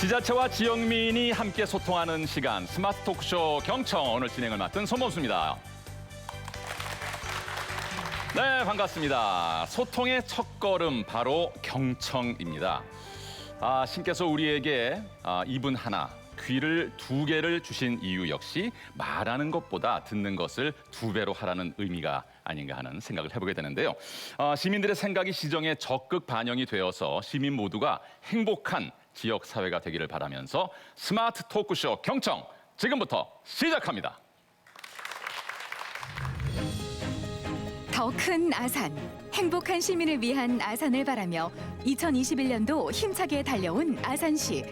지자체와 지역민이 함께 소통하는 시간 스마트 토크쇼 경청 오늘 진행을 맡은 손범수입니다. 네, 반갑습니다. 소통의 첫걸음 바로 경청입니다. 신께서 우리에게 입은 하나, 귀를 두 개를 주신 이유 역시 말하는 것보다 듣는 것을 두 배로 하라는 의미가 아닌가 하는 생각을 해보게 되는데요. 시민들의 생각이 시정에 적극 반영이 되어서 시민 모두가 행복한 지역 사회가 되기를 바라면서 스마트 토크쇼 경청 지금부터 시작합니다. 더 큰 아산, 행복한 시민을 위한 아산을 바라며 2021년도 힘차게 달려온 아산시.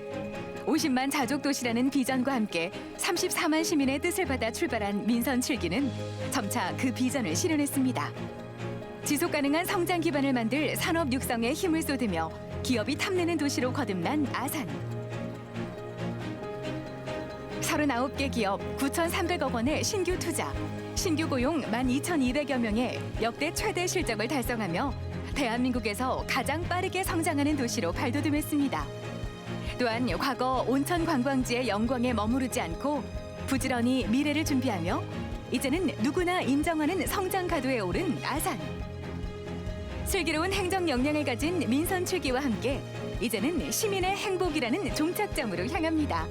50만 자족 도시라는 비전과 함께 34만 시민의 뜻을 받아 출발한 민선 7기는 점차 그 비전을 실현했습니다. 지속 가능한 성장 기반을 만들 산업 육성에 힘을 쏟으며 기업이 탐내는 도시로 거듭난 아산. 39개 기업 9,300억 원의 신규 투자, 신규 고용 12,200여 명의 역대 최대 실적을 달성하며 대한민국에서 가장 빠르게 성장하는 도시로 발돋움했습니다. 또한 과거 온천 관광지의 영광에 머무르지 않고 부지런히 미래를 준비하며 이제는 누구나 인정하는 성장 가도에 오른 아산. 슬기로운 행정 역량을 가진 민선 7기와 함께 이제는 시민의 행복이라는 종착점으로 향합니다.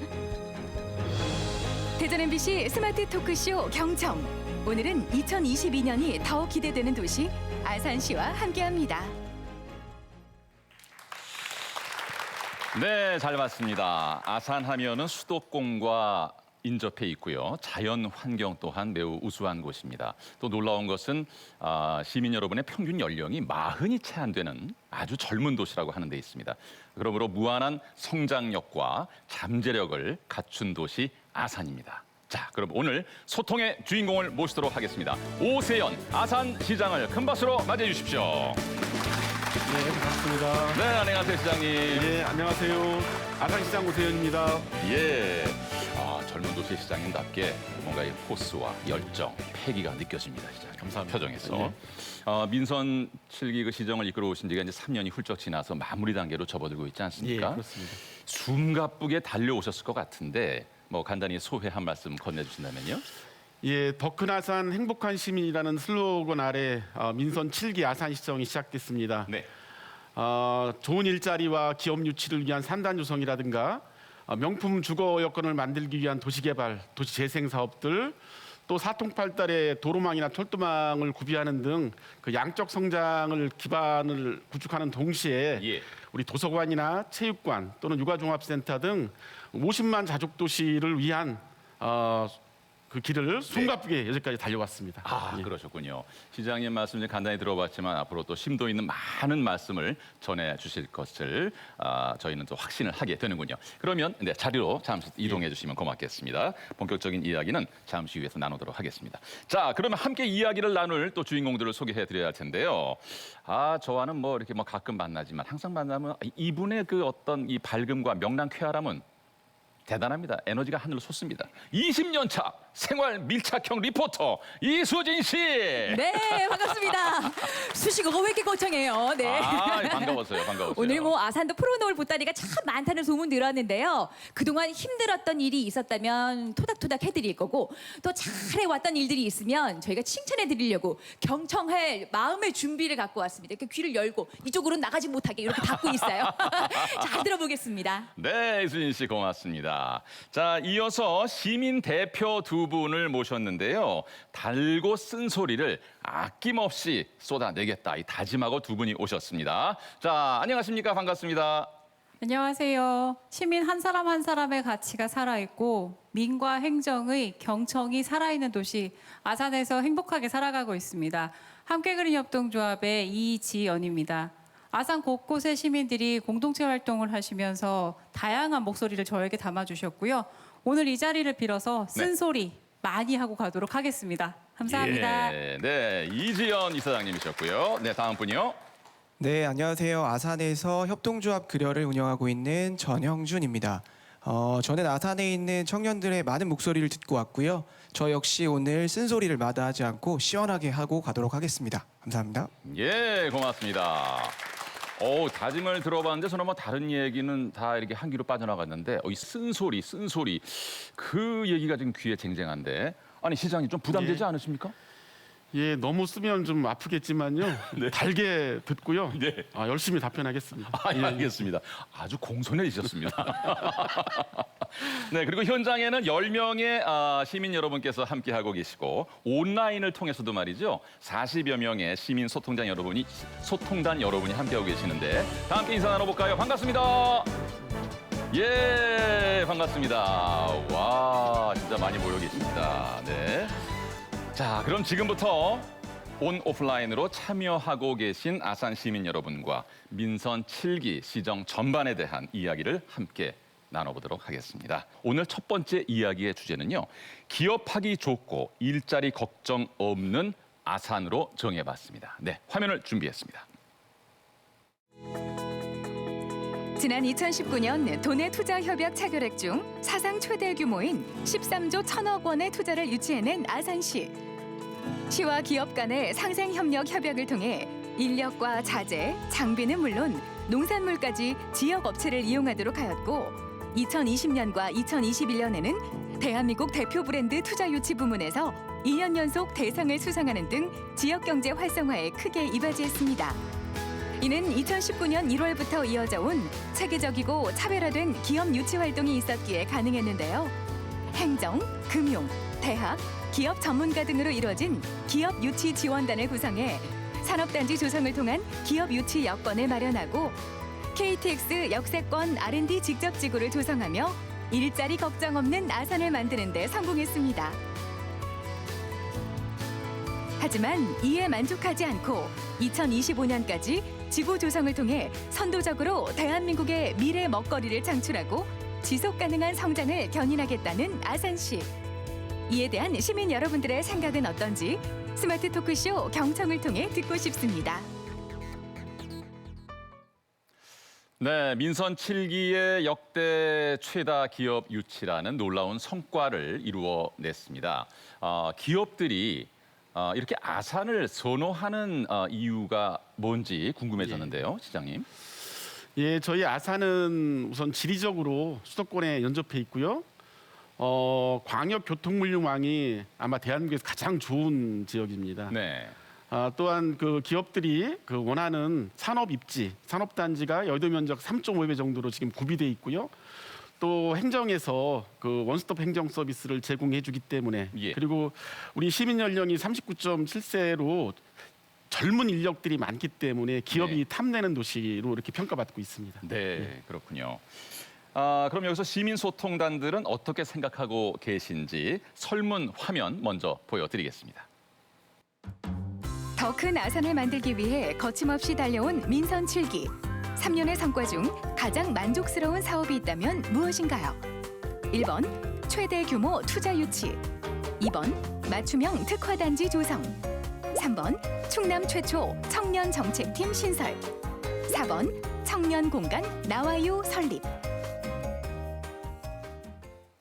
대전 MBC 스마트 토크쇼 경청. 오늘은 2022년이 더 기대되는 도시 아산시와 함께합니다. 네, 잘 봤습니다. 아산하면은 수도권과 인접해 있고요. 자연 환경 또한 매우 우수한 곳입니다. 또 놀라운 것은 시민 여러분의 평균 연령이 40이 채 안 되는 아주 젊은 도시라고 하는 데 있습니다. 그러므로 무한한 성장력과 잠재력을 갖춘 도시 아산입니다. 자, 그럼 오늘 소통의 주인공을 모시도록 하겠습니다. 오세연 아산시장을 큰 박수로 맞이해 주십시오. 네, 반갑습니다. 네, 안녕하세요, 시장님. 네, 안녕하세요. 아산시장 오세연입니다. 예, 젊은 도시 시장님답게 뭔가 이 포스와 열정, 패기가 느껴집니다, 시장. 감사합니다. 표정에서. 네. 민선 7기 그 시정을 이끌어 오신 지가 이제 3년이 훌쩍 지나서 마무리 단계로 접어들고 있지 예, 않습니까? 그렇습니다. 숨가쁘게 달려오셨을 것 같은데 뭐 간단히 소회 한 말씀 건네주신다면요. 예, 더 큰 아산 행복한 시민이라는 슬로건 아래 민선 7기 아산시정이 시작됐습니다. 네. 좋은 일자리와 기업 유치를 위한 산단 조성이라든가 명품 주거 여건을 만들기 위한 도시개발, 도시재생 사업들, 또 사통팔달의 도로망이나 철도망을 구비하는 등 그 양적 성장을 기반을 구축하는 동시에 예. 우리 도서관이나 체육관 또는 육아종합센터 등 50만 자족 도시를 위한 그 길을 숨가쁘게 여기까지 달려왔습니다. 예. 그러셨군요. 시장님 말씀 좀 간단히 들어봤지만 앞으로 또 심도 있는 많은 말씀을 전해 주실 것을 저희는 또 확신을 하게 되는군요. 그러면 자리로 잠시 이동해 주시면 고맙겠습니다. 본격적인 이야기는 잠시 후에서 나누도록 하겠습니다. 자, 그러면 함께 이야기를 나눌 또 주인공들을 소개해 드려야 할 텐데요. 저와는 뭐 이렇게 뭐 가끔 만나지만 항상 만나면 이분의 그 어떤 이 밝음과 명랑 쾌활함은 대단합니다. 에너지가 하늘로 솟습니다. 20년 차 생활 밀착형 리포터 이수진 씨. 네, 반갑습니다. 수식어가 왜 이렇게 거창해요? 네. 반가웠어요. 반가웠어요. 오늘 뭐 아산도 풀어놓을 보따리가 참 많다는 소문 들었는데요. 그동안 힘들었던 일이 있었다면 토닥토닥 해드릴 거고 또 잘해왔던 일들이 있으면 저희가 칭찬해드리려고 경청할 마음의 준비를 갖고 왔습니다. 이렇게 귀를 열고 이쪽으로 나가지 못하게 이렇게 닫고 있어요. 잘 들어보겠습니다. 네, 이수진 씨 고맙습니다. 자, 이어서 시민 대표 두 분을 모셨는데요. 달고 쓴 소리를 아낌없이 쏟아내겠다. 이 다짐하고 두 분이 오셨습니다. 자, 안녕하십니까? 반갑습니다. 안녕하세요. 시민 한 사람 한 사람의 가치가 살아있고 민과 행정의 경청이 살아있는 도시 아산에서 행복하게 살아가고 있습니다. 함께 그린 협동조합의 이지연입니다. 아산 곳곳의 시민들이 공동체 활동을 하시면서 다양한 목소리를 저에게 담아주셨고요. 오늘 이 자리를 빌어서 쓴소리 많이 하고 가도록 하겠습니다. 감사합니다. 네, 이지연 이사장님이셨고요. 네, 다음 분이요. 네, 안녕하세요. 아산에서 협동조합 그려를 운영하고 있는 전형준입니다. 저는 아산에 있는 청년들의 많은 목소리를 듣고 왔고요. 저 역시 오늘 쓴소리를 마다하지 않고 시원하게 하고 가도록 하겠습니다. 감사합니다. 예, 고맙습니다. 다짐을 들어봤는데 저는 뭐 다른 얘기는 다 이렇게 한 귀로 빠져나갔는데 이 쓴소리 그 얘기가 지금 귀에 쟁쟁한데 아니 시장님 좀 부담되지 예. 않으십니까? 예, 너무 쓰면 좀 아프겠지만요. 달게 듣고요. 네. 열심히 답변하겠습니다. 예, 알겠습니다. 아주 공손해지셨습니다. 네, 그리고 현장에는 10명의 시민 여러분께서 함께하고 계시고 온라인을 통해서도 말이죠. 40여 명의 시민 소통단 여러분이 함께하고 계시는데 다 함께 인사 나눠볼까요? 반갑습니다. 예, 반갑습니다. 와, 진짜 많이 모여 계십니다. 네. 자, 그럼 지금부터 온 오프라인으로 참여하고 계신 아산 시민 여러분과 민선 7기 시정 전반에 대한 이야기를 함께 나눠보도록 하겠습니다. 오늘 첫 번째 이야기의 주제는요. 기업하기 좋고 일자리 걱정 없는 아산으로 정해봤습니다. 네, 화면을 준비했습니다. 지난 2019년 도내 투자 협약 체결액 중 사상 최대 규모인 13조 1천억 원의 투자를 유치해낸 아산시. 시와 기업 간의 상생 협력 협약을 통해 인력과 자재, 장비는 물론 농산물까지 지역 업체를 이용하도록 하였고 2020년과 2021년에는 대한민국 대표 브랜드 투자 유치 부문에서 2년 연속 대상을 수상하는 등 지역 경제 활성화에 크게 이바지했습니다. 이는 2019년 1월부터 이어져 온 체계적이고 차별화된 기업 유치 활동이 있었기에 가능했는데요. 행정, 금융, 대학, 기업 전문가 등으로 이뤄진 기업 유치 지원단을 구성해 산업단지 조성을 통한 기업 유치 여건을 마련하고 KTX 역세권 R&D 직접 지구를 조성하며 일자리 걱정 없는 아산을 만드는 데 성공했습니다. 하지만 이에 만족하지 않고 2025년까지 지구 조성을 통해 선도적으로 대한민국의 미래 먹거리를 창출하고 지속 가능한 성장을 견인하겠다는 아산시. 이에 대한 시민 여러분들의 생각은 어떤지 스마트 토크쇼 경청을 통해 듣고 싶습니다. 네, 민선 7기의 역대 최다 기업 유치라는 놀라운 성과를 이루어냈습니다. 기업들이 이렇게 아산을 선호하는 이유가 뭔지 궁금해졌는데요, 시장님. 예, 저희 아산은 우선 지리적으로 수도권에 연접해 있고요. 광역교통물류망이 아마 대한민국에서 가장 좋은 지역입니다. 네. 또한 그 기업들이 그 원하는 산업 입지, 산업단지가 여의도 면적 3.5배 정도로 지금 구비돼 있고요. 또 행정에서 그 원스톱 행정 서비스를 제공해주기 때문에 예. 그리고 우리 시민 연령이 39.7세로 젊은 인력들이 많기 때문에 기업이 네. 탐내는 도시로 이렇게 평가받고 있습니다. 네, 그렇군요. 그럼 여기서 시민소통단들은 어떻게 생각하고 계신지 설문 화면 먼저 보여드리겠습니다. 더 큰 아산을 만들기 위해 거침없이 달려온 민선 7기. 3년의 성과 중 가장 만족스러운 사업이 있다면 무엇인가요? 1번 최대 규모 투자 유치, 2번 맞춤형 특화단지 조성, 3번 충남 최초 청년 정책팀 신설, 4번 청년 공간 나와요 설립.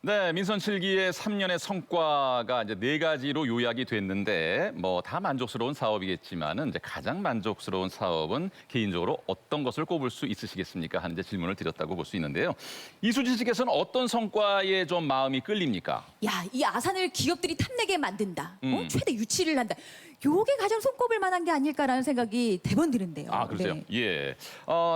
네, 민선 7기의 3년의 성과가 이제 4가지로 요약이 됐는데 뭐 다 만족스러운 사업이겠지만은 이제 가장 만족스러운 사업은 개인적으로 어떤 것을 꼽을 수 있으시겠습니까? 하는 이제 질문을 드렸다고 볼 수 있는데요. 이수진 씨께서는 어떤 성과에 좀 마음이 끌립니까? 야, 이 아산을 기업들이 탐내게 만든다. 음. 최대 유치를 한다. 요게 가장 손꼽을 만한 게 아닐까라는 생각이 대번 드는데요. 아, 그러세요? 네. 예.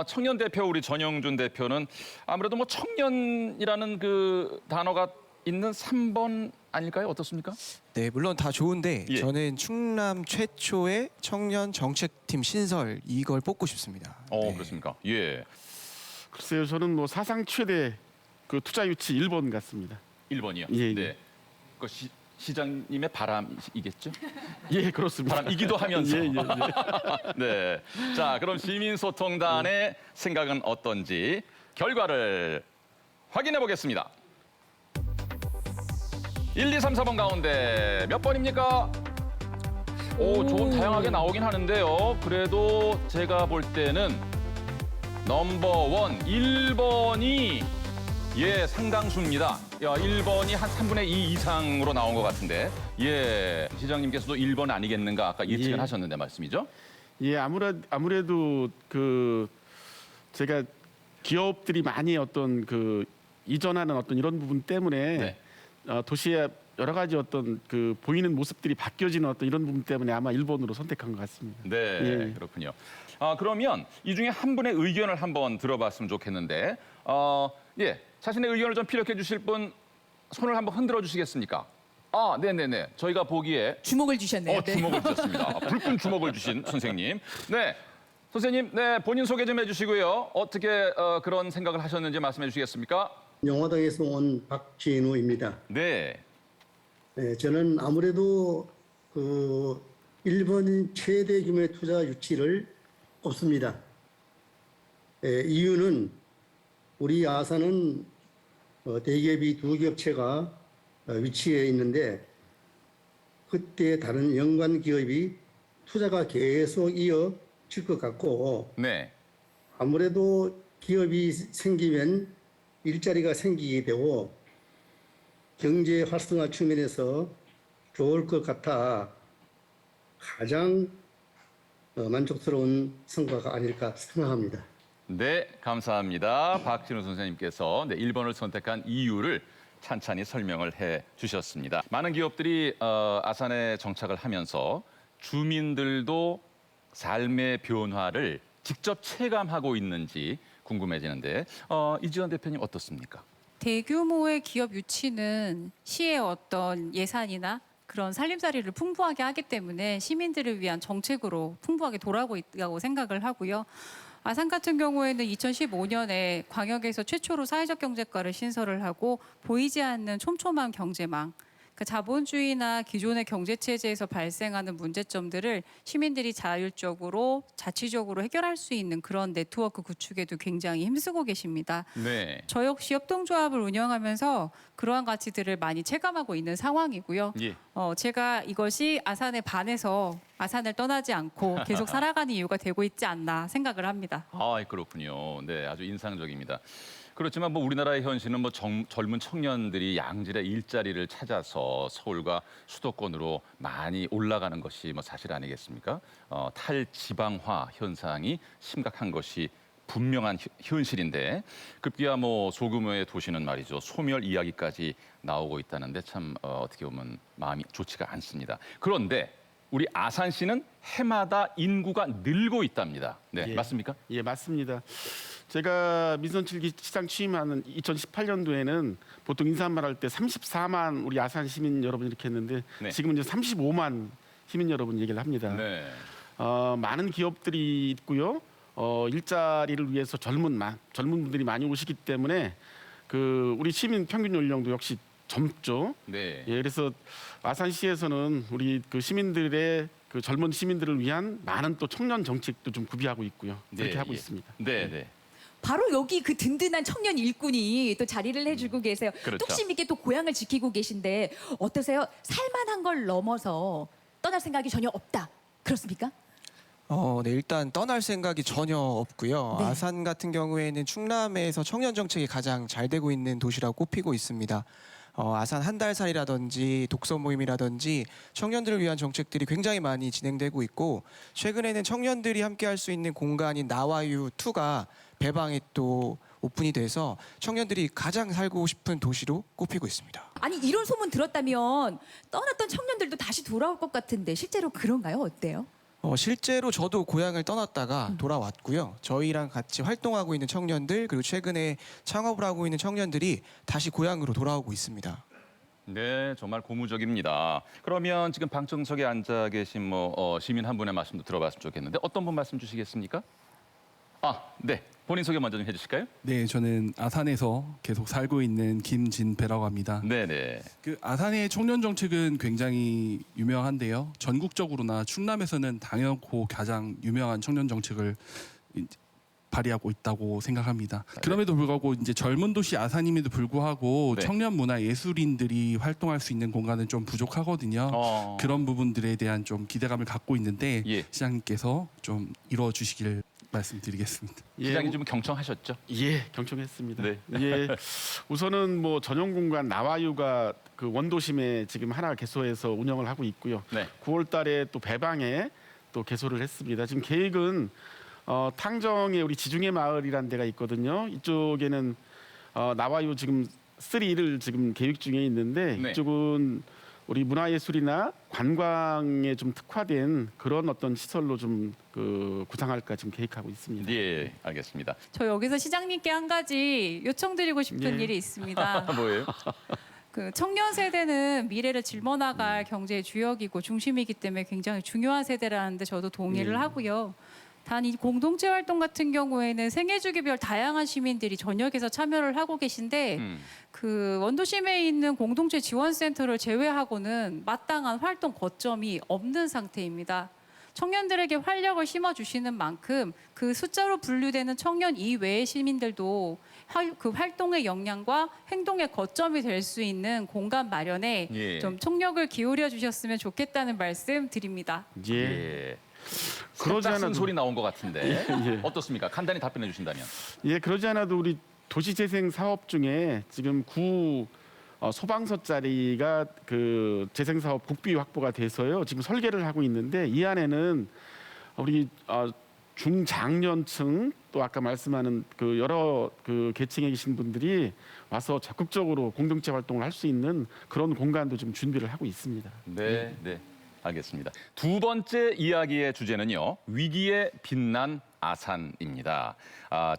청년 대표 우리 전영준 대표는 아무래도 뭐 청년이라는 그 단어가 있는 3번 아닐까요? 어떻습니까? 네, 물론 다 좋은데 예. 저는 충남 최초의 청년 정책팀 신설 이걸 뽑고 싶습니다. 네. 그렇습니까? 예. 글쎄요, 저는 뭐 사상 최대 그 투자 유치 1번 같습니다. 1번이요. 예, 예. 네. 그 시장님의 바람이겠죠? 예, 그렇습니다. 바람이기도 하면서. 예, 예, 예. 네. 자, 그럼 시민소통단의 생각은 어떤지 결과를 확인해 보겠습니다. 1, 2, 3, 4번 가운데 몇 번입니까? 조금 다양하게 나오긴 하는데요. 그래도 제가 볼 때는 넘버 1, 1번이 상당수입니다. 1번이 한 3분의 2 이상으로 나온 것 같은데. 예, 시장님께서도 1번 아니겠는가 아까 예측을 예. 하셨는데 말씀이죠? 예, 아무래도 그 제가 기업들이 많이 어떤 그 이전하는 어떤 이런 부분 때문에 네. 도시의 여러 가지 어떤 그 보이는 모습들이 바뀌어지는 어떤 이런 부분 때문에 아마 일본으로 선택한 것 같습니다. 네, 예. 그렇군요. 그러면 이 중에 한 분의 의견을 한번 들어봤으면 좋겠는데, 예, 자신의 의견을 좀 피력해 주실 분 손을 한번 흔들어 주시겠습니까? 네네네. 저희가 보기에 주목을 주셨네요. 네. 주목을 주셨습니다. 불끈 주목을 주신 선생님. 네, 선생님, 네 본인 소개 좀 해주시고요. 어떻게 그런 생각을 하셨는지 말씀해 주시겠습니까? 영화당에서 온 박진우입니다. 네, 네, 저는 아무래도 그 일본 최대 규모의 투자 유치를 없습니다. 이유는 우리 아산은 대기업이 두 겹체가 위치해 있는데 그때 다른 연관 기업이 투자가 계속 이어질 것 같고 네, 아무래도 기업이 생기면 일자리가 생기게 되고 경제 활성화 측면에서 좋을 것 같아 가장 만족스러운 성과가 아닐까 생각합니다. 네, 감사합니다. 박진우 선생님께서 1번을 선택한 이유를 찬찬히 설명을 해 주셨습니다. 많은 기업들이 아산에 정착을 하면서 주민들도 삶의 변화를 직접 체감하고 있는지 궁금해지는데 이지원 대표님 어떻습니까? 대규모의 기업 유치는 시의 어떤 예산이나 그런 살림살이를 풍부하게 하기 때문에 시민들을 위한 정책으로 풍부하게 돌아오고 있다고 생각을 하고요. 아산 같은 경우에는 2015년에 광역에서 최초로 사회적 경제과를 신설을 하고 보이지 않는 촘촘한 경제망, 그 자본주의나 기존의 경제 체제에서 발생하는 문제점들을 시민들이 자율적으로 자치적으로 해결할 수 있는 그런 네트워크 구축에도 굉장히 힘쓰고 계십니다. 네, 저 역시 협동조합을 운영하면서 그러한 가치들을 많이 체감하고 있는 상황이고요. 예. 제가 이것이 아산에 반해서 아산을 떠나지 않고 계속 살아가는 이유가 되고 있지 않나 생각을 합니다. 그렇군요. 네, 아주 인상적입니다. 그렇지만 뭐 우리나라의 현실은 뭐 젊은 청년들이 양질의 일자리를 찾아서 서울과 수도권으로 많이 올라가는 것이 뭐 사실 아니겠습니까? 탈지방화 현상이 심각한 것이 분명한 현실인데 급기야 뭐 소규모의 도시는 말이죠 소멸 이야기까지 나오고 있다는데 참 어떻게 보면 마음이 좋지가 않습니다. 그런데 우리 아산시는 해마다 인구가 늘고 있답니다. 네, 예. 맞습니까? 예, 맞습니다. 제가 민선7기 시장 취임하는 2018년도에는 보통 인사말 할 때 34만 우리 아산 시민 여러분 이렇게 했는데 네. 지금은 이제 35만 시민 여러분 얘기를 합니다. 네. 많은 기업들이 있고요. 일자리를 위해서 젊은 분들이 많이 오시기 때문에 그 우리 시민 평균 연령도 역시 젊죠. 네. 예, 그래서 아산시에서는 우리 그 시민들의 그 젊은 시민들을 위한 많은 또 청년 정책도 좀 구비하고 있고요. 그렇게 네, 하고 예. 있습니다. 네, 네. 바로 여기 그 든든한 청년 일꾼이 또 자리를 해주고 계세요. 그렇죠. 뚝심 있게 또 고향을 지키고 계신데 어떠세요? 살만한 걸 넘어서 떠날 생각이 전혀 없다. 그렇습니까? 네, 일단 떠날 생각이 전혀 없고요. 네. 아산 같은 경우에는 충남에서 청년 정책이 가장 잘 되고 있는 도시라고 꼽히고 있습니다. 아산 한 달살이라든지 독서 모임이라든지 청년들을 위한 정책들이 굉장히 많이 진행되고 있고 최근에는 청년들이 함께 할 수 있는 공간인 나와유 2가 배방이 또 오픈이 돼서 청년들이 가장 살고 싶은 도시로 꼽히고 있습니다. 아니 이런 소문 들었다면 떠났던 청년들도 다시 돌아올 것 같은데 실제로 그런가요? 어때요? 실제로 저도 고향을 떠났다가 돌아왔고요. 저희랑 같이 활동하고 있는 청년들 그리고 최근에 창업을 하고 있는 청년들이 다시 고향으로 돌아오고 있습니다. 네, 정말 고무적입니다. 그러면 지금 방청석에 앉아 계신 시민 한 분의 말씀도 들어봤으면 좋겠는데 어떤 분 말씀 주시겠습니까? 네. 본인 소개 먼저 좀 해주실까요? 네, 저는 아산에서 계속 살고 있는 김진배라고 합니다. 네네. 그 아산의 청년 정책은 굉장히 유명한데요. 전국적으로나 충남에서는 당연코 가장 유명한 청년 정책을 발휘하고 있다고 생각합니다. 그럼에도 불구하고 이제 젊은 도시 아산임에도 불구하고 네. 청년 문화 예술인들이 활동할 수 있는 공간은 좀 부족하거든요. 그런 부분들에 대한 좀 기대감을 갖고 있는데 예. 시장님께서 좀 이루어 주시길 말씀드리겠습니다. 시장님 좀 경청하셨죠? 예, 경청했습니다. 네. 예, 우선은 뭐 전용 공간 나와유가 그 원도심에 지금 하나 개소해서 운영을 하고 있고요. 네. 9월달에 또 배방에 또 개소를 했습니다. 지금 계획은 탕정에 우리 지중해 마을이라는 데가 있거든요. 이쪽에는 나와요 지금 3를 지금 계획 중에 있는데 네. 이쪽은 우리 문화예술이나 관광에 좀 특화된 그런 어떤 시설로 좀 구상할까 지금 계획하고 있습니다. 예, 알겠습니다. 저 여기서 시장님께 한 가지 요청드리고 싶은 예. 일이 있습니다. 뭐예요? 그 청년 세대는 미래를 짊어나갈 경제의 주역이고 중심이기 때문에 굉장히 중요한 세대라는데 저도 동의를 예. 하고요. 단 이 공동체 활동 같은 경우에는 생애주기별 다양한 시민들이 전역에서 참여를 하고 계신데 그 원도심에 있는 공동체 지원센터를 제외하고는 마땅한 활동 거점이 없는 상태입니다. 청년들에게 활력을 심어주시는 만큼 그 숫자로 분류되는 청년 이외의 시민들도 그 활동의 역량과 행동의 거점이 될 수 있는 공간 마련에 예. 좀 총력을 기울여 주셨으면 좋겠다는 말씀 드립니다. 예. 예. 그러지 살짝 않아도 쓴소리 나온 것 같은데 예. 어떻습니까? 간단히 답변해 주신다면. 예, 그러지 않아도 우리 도시재생 사업 중에 지금 구 소방서 자리가 그 재생 사업 국비 확보가 돼서요. 지금 설계를 하고 있는데 이 안에는 우리 중장년층 또 아까 말씀하는 그 여러 그 계층에 계신 분들이 와서 적극적으로 공동체 활동을 할 수 있는 그런 공간도 좀 준비를 하고 있습니다. 네, 네. 알겠습니다. 두 번째 이야기의 주제는요. 위기에 빛난 아산입니다.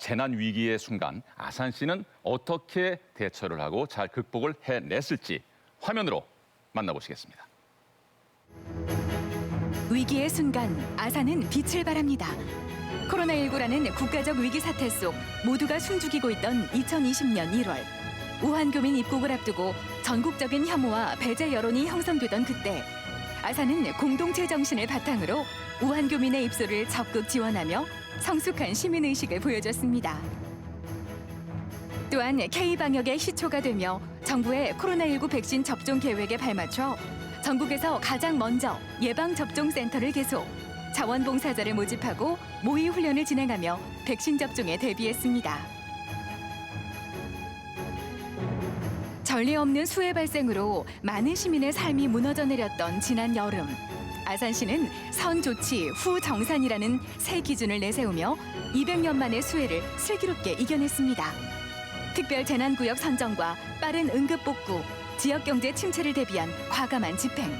재난 위기의 순간 아산시는 어떻게 대처를 하고 잘 극복을 해냈을지 화면으로 만나보시겠습니다. 위기의 순간 아산은 빛을 발합니다. 코로나19라는 국가적 위기 사태 속 모두가 숨죽이고 있던 2020년 1월 우한교민 입국을 앞두고 전국적인 혐오와 배제 여론이 형성되던 그때 아산은 공동체 정신을 바탕으로 우한교민의 입소를 적극 지원하며 성숙한 시민의식을 보여줬습니다. 또한 K방역의 시초가 되며 정부의 코로나19 백신 접종 계획에 발맞춰 전국에서 가장 먼저 예방접종센터를 개소, 자원봉사자를 모집하고 모의 훈련을 진행하며 백신 접종에 대비했습니다. 전례 없는 수해 발생으로 많은 시민의 삶이 무너져 내렸던 지난 여름. 아산시는 선조치 후 정산이라는 새 기준을 내세우며 200년 만의 수해를 슬기롭게 이겨냈습니다. 특별 재난구역 선정과 빠른 응급복구, 지역경제 침체를 대비한 과감한 집행.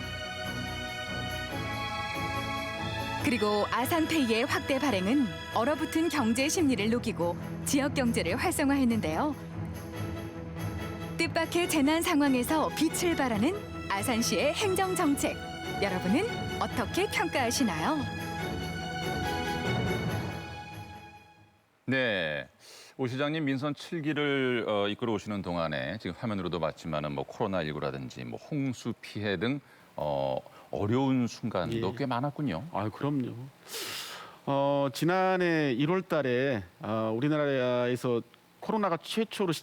그리고 아산페이의 확대 발행은 얼어붙은 경제 심리를 녹이고 지역경제를 활성화했는데요. 뜻밖의 재난 상황에서 빛을 발하는 아산시의 행정정책. 여러분은 어떻게 평가하시나요? 네. 오 시장님 민선 7기를 이끌어 오시는 동안에 지금 화면으로도 봤지만은 뭐 코로나19라든지 뭐 홍수 피해 등 어려운 순간도 예. 꽤 많았군요. 아, 그럼요. 지난해 1월 달에 우리나라에서 코로나가 최초로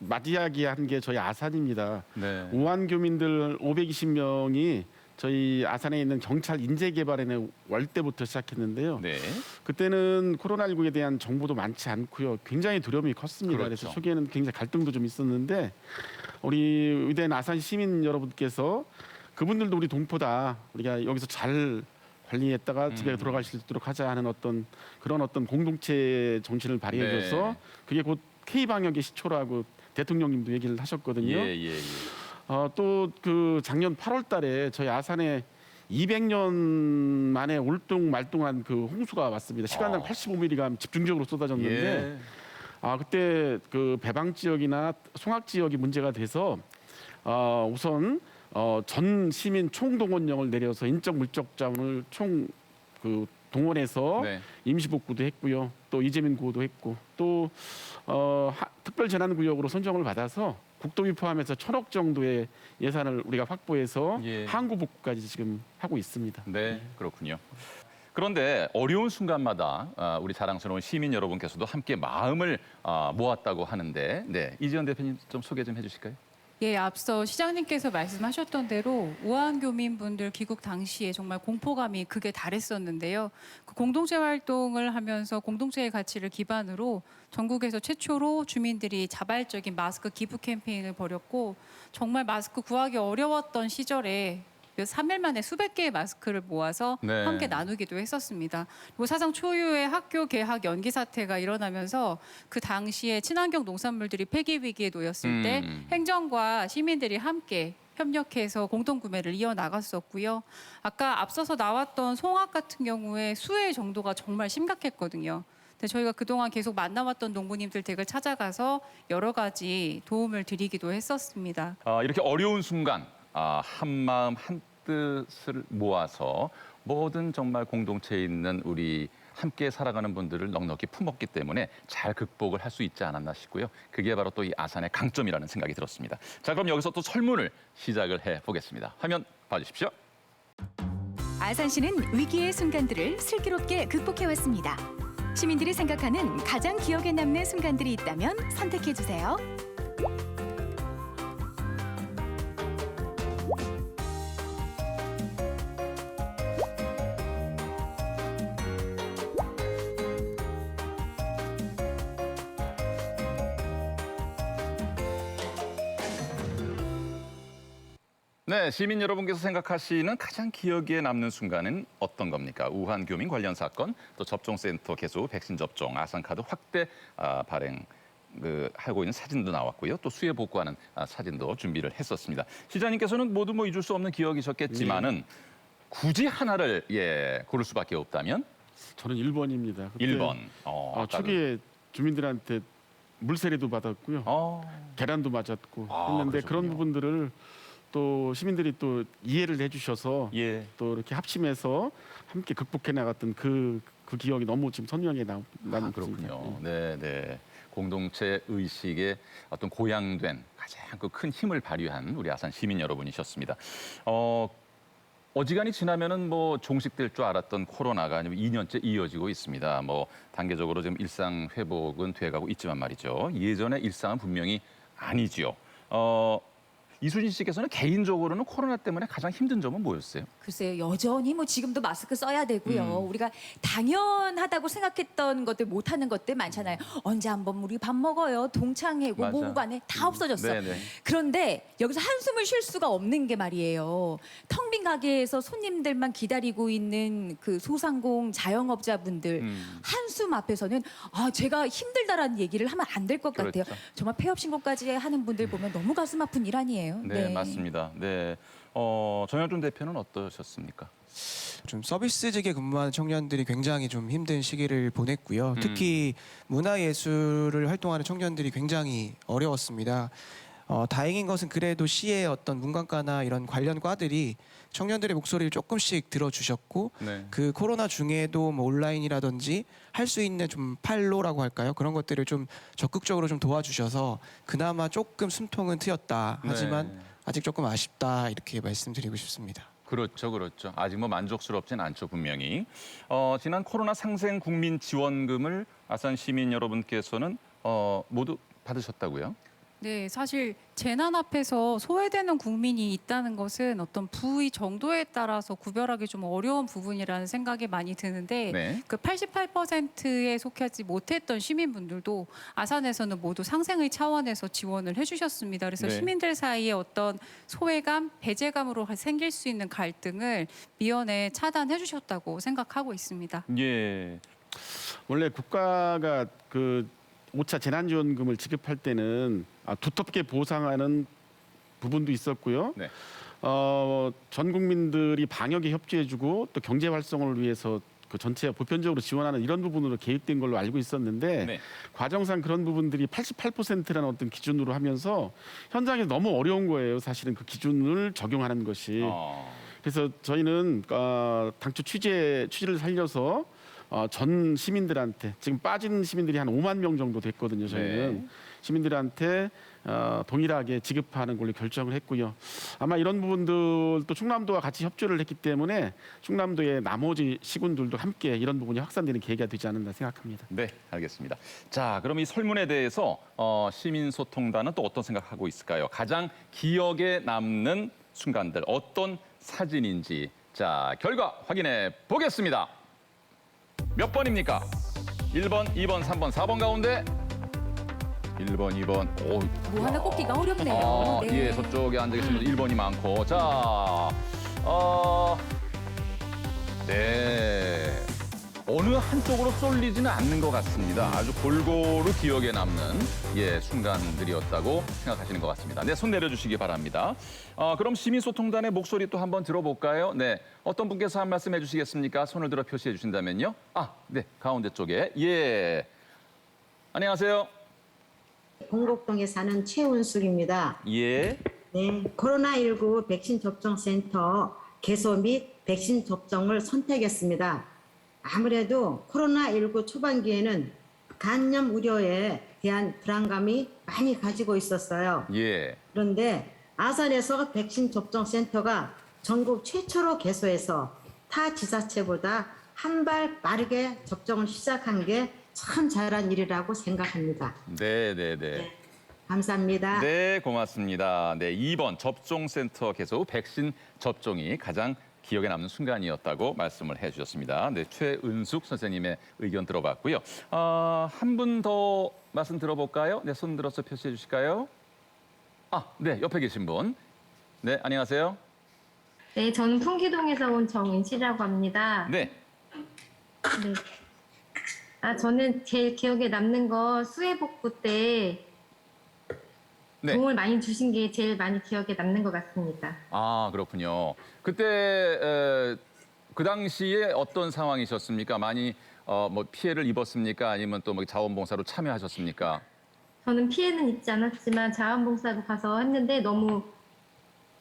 맞이하게 게 저희 아산입니다. 네. 우한 교민들 520명이 저희 아산에 있는 경찰 인재개발원에 월 때부터 시작했는데요. 네. 그때는 코로나19에 대한 정보도 많지 않고요. 굉장히 두려움이 컸습니다. 그렇죠. 그래서 초기에는 굉장히 갈등도 좀 있었는데 우리 위대한 아산 시민 여러분께서 그분들도 우리 동포다. 우리가 여기서 잘 관리했다가 집에 돌아갈 수 있도록 하자 하는 어떤 공동체 정신을 발휘해줘서 네. 그게 곧 K방역의 시초라고 대통령님도 얘기를 하셨거든요. 예, 예, 예. 또 그 작년 8월 달에 저희 아산에 200년 만에 올뚱말뚱한 그 홍수가 왔습니다. 시간당 85mm가 집중적으로 쏟아졌는데 예. 그때 그 배방 지역이나 송악 지역이 문제가 돼서 우선 전 시민 총동원령을 내려서 인적 물적 자원을 동원해서 네. 임시복구도 했고요. 또 이재민 구호도 했고 또 특별재난구역으로 선정을 받아서 국도비 포함해서 1,000억 정도의 예산을 우리가 확보해서 예. 항구복구까지 지금 하고 있습니다. 네, 그렇군요. 그런데 어려운 순간마다 우리 자랑스러운 시민 여러분께서도 함께 마음을 모았다고 하는데, 네, 이지연 대표님 좀 소개 좀 해주실까요? 예, 앞서 시장님께서 말씀하셨던 대로 우한교민분들 귀국 당시에 정말 공포감이 극에 달했었는데요. 그 공동체 활동을 하면서 공동체의 가치를 기반으로 전국에서 최초로 주민들이 자발적인 마스크 기부 캠페인을 벌였고 정말 마스크 구하기 어려웠던 시절에 몇 3일 만에 수백 개의 마스크를 모아서 네. 함께 나누기도 했었습니다. 그리고 사상 초유의 학교 개학 연기 사태가 일어나면서 그 당시에 친환경 농산물들이 폐기 위기에 놓였을 때 행정과 시민들이 함께 협력해서 공동 구매를 이어나갔었고요. 아까 앞서서 나왔던 송악 같은 경우에 수해 정도가 정말 심각했거든요. 근데 저희가 그동안 계속 만나왔던 농부님들 댁을 찾아가서 여러 가지 도움을 드리기도 했었습니다. 이렇게 어려운 순간 한 마음 한 뜻을 모아서 모든 정말 공동체에 있는 우리 함께 살아가는 분들을 넉넉히 품었기 때문에 잘 극복을 할 수 있지 않았나 싶고요. 그게 바로 또 이 아산의 강점이라는 생각이 들었습니다. 자, 그럼 여기서 또 설문을 시작을 해보겠습니다. 화면 봐주십시오. 아산시는 위기의 순간들을 슬기롭게 극복해왔습니다. 시민들이 생각하는 가장 기억에 남는 순간들이 있다면 선택해주세요. 네, 시민 여러분께서 생각하시는 가장 기억에 남는 순간은 어떤 겁니까? 우한 교민 관련 사건, 또 접종센터 개소, 백신 접종, 아산카드 확대 발행 하고 있는 사진도 나왔고요. 또 수해 복구하는 사진도 준비를 했었습니다. 시장님께서는 모두 잊을 수 없는 기억이셨겠지만은 굳이 하나를 고를 수밖에 없다면 저는 1번입니다. 1번. 초기에 주민들한테 물세례도 받았고요. 계란도 맞았고 했는데 그런 그러셨군요. 부분들을 또 시민들이 또 이해를 해주셔서 예. 또 이렇게 합심해서 함께 극복해 나갔던 그 기억이 너무 지금 선명하게 나는 그렇군요. 네, 네. 공동체 의식의 어떤 고양된 가장 큰 힘을 발휘한 우리 아산 시민 여러분이셨습니다. 어지간히 지나면은 종식될 줄 알았던 코로나가 2년째 이어지고 있습니다. 단계적으로 지금 일상 회복은 돼가고 있지만 말이죠. 예전의 일상은 분명히 아니지요. 이수진 씨께서는 개인적으로는 코로나 때문에 가장 힘든 점은 뭐였어요? 글쎄요, 여전히 지금도 마스크 써야 되고요. 우리가 당연하다고 생각했던 것들 못하는 것들 많잖아요. 언제 한번 우리 밥 먹어요. 동창회고 맞아. 뭐고 간에 다 없어졌어. 네네. 그런데 여기서 한숨을 쉴 수가 없는 게 말이에요. 텅 빈 가게에서 손님들만 기다리고 있는 그 소상공 자영업자분들 한숨 앞에서는 제가 힘들다라는 얘기를 하면 안 될 것 같아요. 그렇죠. 정말 폐업 신고까지 하는 분들 보면 너무 가슴 아픈 일 아니에요. 네, 맞습니다. 네. 정영준 대표는 어떠셨습니까? 좀 서비스직에 근무하는 청년들이 굉장히 좀 힘든 시기를 보냈고요. 특히 문화예술을 활동하는 청년들이 굉장히 어려웠습니다. 다행인 것은 그래도 시의 어떤 문관과나 이런 관련 과들이 청년들의 목소리를 조금씩 들어주셨고 네. 그 코로나 중에도 온라인이라든지 할 수 있는 좀 팔로라고 할까요? 그런 것들을 좀 적극적으로 좀 도와주셔서 그나마 조금 숨통은 트였다. 하지만 네. 아직 조금 아쉽다 이렇게 말씀드리고 싶습니다. 그렇죠, 그렇죠. 아직 만족스럽진 않죠, 분명히. 지난 코로나 상생 국민 지원금을 아산 시민 여러분께서는 모두 받으셨다고요? 네, 사실 재난 앞에서 소외되는 국민이 있다는 것은 어떤 부의 정도에 따라서 구별하기 좀 어려운 부분이라는 생각이 많이 드는데 네. 그 88%에 속하지 못했던 시민분들도 아산에서는 모두 상생의 차원에서 지원을 해주셨습니다. 그래서 네. 시민들 사이에 어떤 소외감, 배제감으로 생길 수 있는 갈등을 미연에 차단해 주셨다고 생각하고 있습니다. 예. 원래 국가가 그 5차 재난지원금을 지급할 때는 두텁게 보상하는 부분도 있었고요. 네. 전 국민들이 방역에 협조해주고 또 경제 활성을 위해서 그 전체 보편적으로 지원하는 이런 부분으로 개입된 걸로 알고 있었는데 네. 과정상 그런 부분들이 88%라는 어떤 기준으로 하면서 현장에 너무 어려운 거예요. 사실은 그 기준을 적용하는 것이. 그래서 저희는 당초 취지를 살려서 전 시민들한테 지금 빠진 시민들이 한 5만 명 정도 됐거든요. 저희는 네. 시민들한테 동일하게 지급하는 걸로 결정을 했고요. 아마 이런 부분들도 충남도와 같이 협조를 했기 때문에 충남도의 나머지 시군들도 함께 이런 부분이 확산되는 계기가 되지 않았나 생각합니다. 네, 알겠습니다. 자, 그럼 이 설문에 대해서 시민소통단은 또 어떤 생각하고 있을까요? 가장 기억에 남는 순간들 어떤 사진인지 자, 결과 확인해 보겠습니다. 몇 번입니까? 1번, 2번, 3번, 4번 가운데 1번, 2번. 하나 꼽기가 어렵네요. 네. 예, 저쪽에 앉아 계신 분들 1번이 많고. 자, 네. 어느 한쪽으로 쏠리지는 않는 것 같습니다. 아주 골고루 기억에 남는 순간들이었다고 생각하시는 것 같습니다. 네, 손 내려주시기 바랍니다. 그럼 시민소통단의 목소리 또 한번 들어볼까요? 네, 어떤 분께서 한 말씀 해주시겠습니까? 손을 들어 표시해 주신다면요. 네, 가운데 쪽에. 예. 안녕하세요. 공곡동에 사는 최운숙입니다. 예. 네, 코로나19 백신 접종센터 개소 및 백신 접종을 선택했습니다. 아무래도 코로나19 초반기에는 간염 우려에 대한 불안감이 많이 가지고 있었어요. 예. 그런데 아산에서 백신 접종센터가 전국 최초로 개소해서 타 지자체보다 한 발 빠르게 접종을 시작한 게 참 잘한 일이라고 생각합니다. 네. 감사합니다. 네, 고맙습니다. 네, 2번 접종센터 개소 후 백신 접종이 가장 기억에 남는 순간이었다고 말씀을 해주셨습니다. 네, 최은숙 선생님의 의견 들어봤고요. 한 분 더 말씀 들어볼까요? 네, 손 들어서 표시해 주실까요? 네, 옆에 계신 분. 네, 안녕하세요. 네, 저는 풍기동에서 온 정은씨라고 합니다. 네. 네. 저는 제일 기억에 남는 거 수해복구 때 네. 도움을 많이 주신 게 제일 많이 기억에 남는 것 같습니다. 그렇군요. 그때 그 당시에 어떤 상황이셨습니까? 많이 뭐 피해를 입었습니까? 아니면 또 뭐 자원봉사로 참여하셨습니까? 저는 피해는 입지 않았지만 자원봉사로 가서 했는데 너무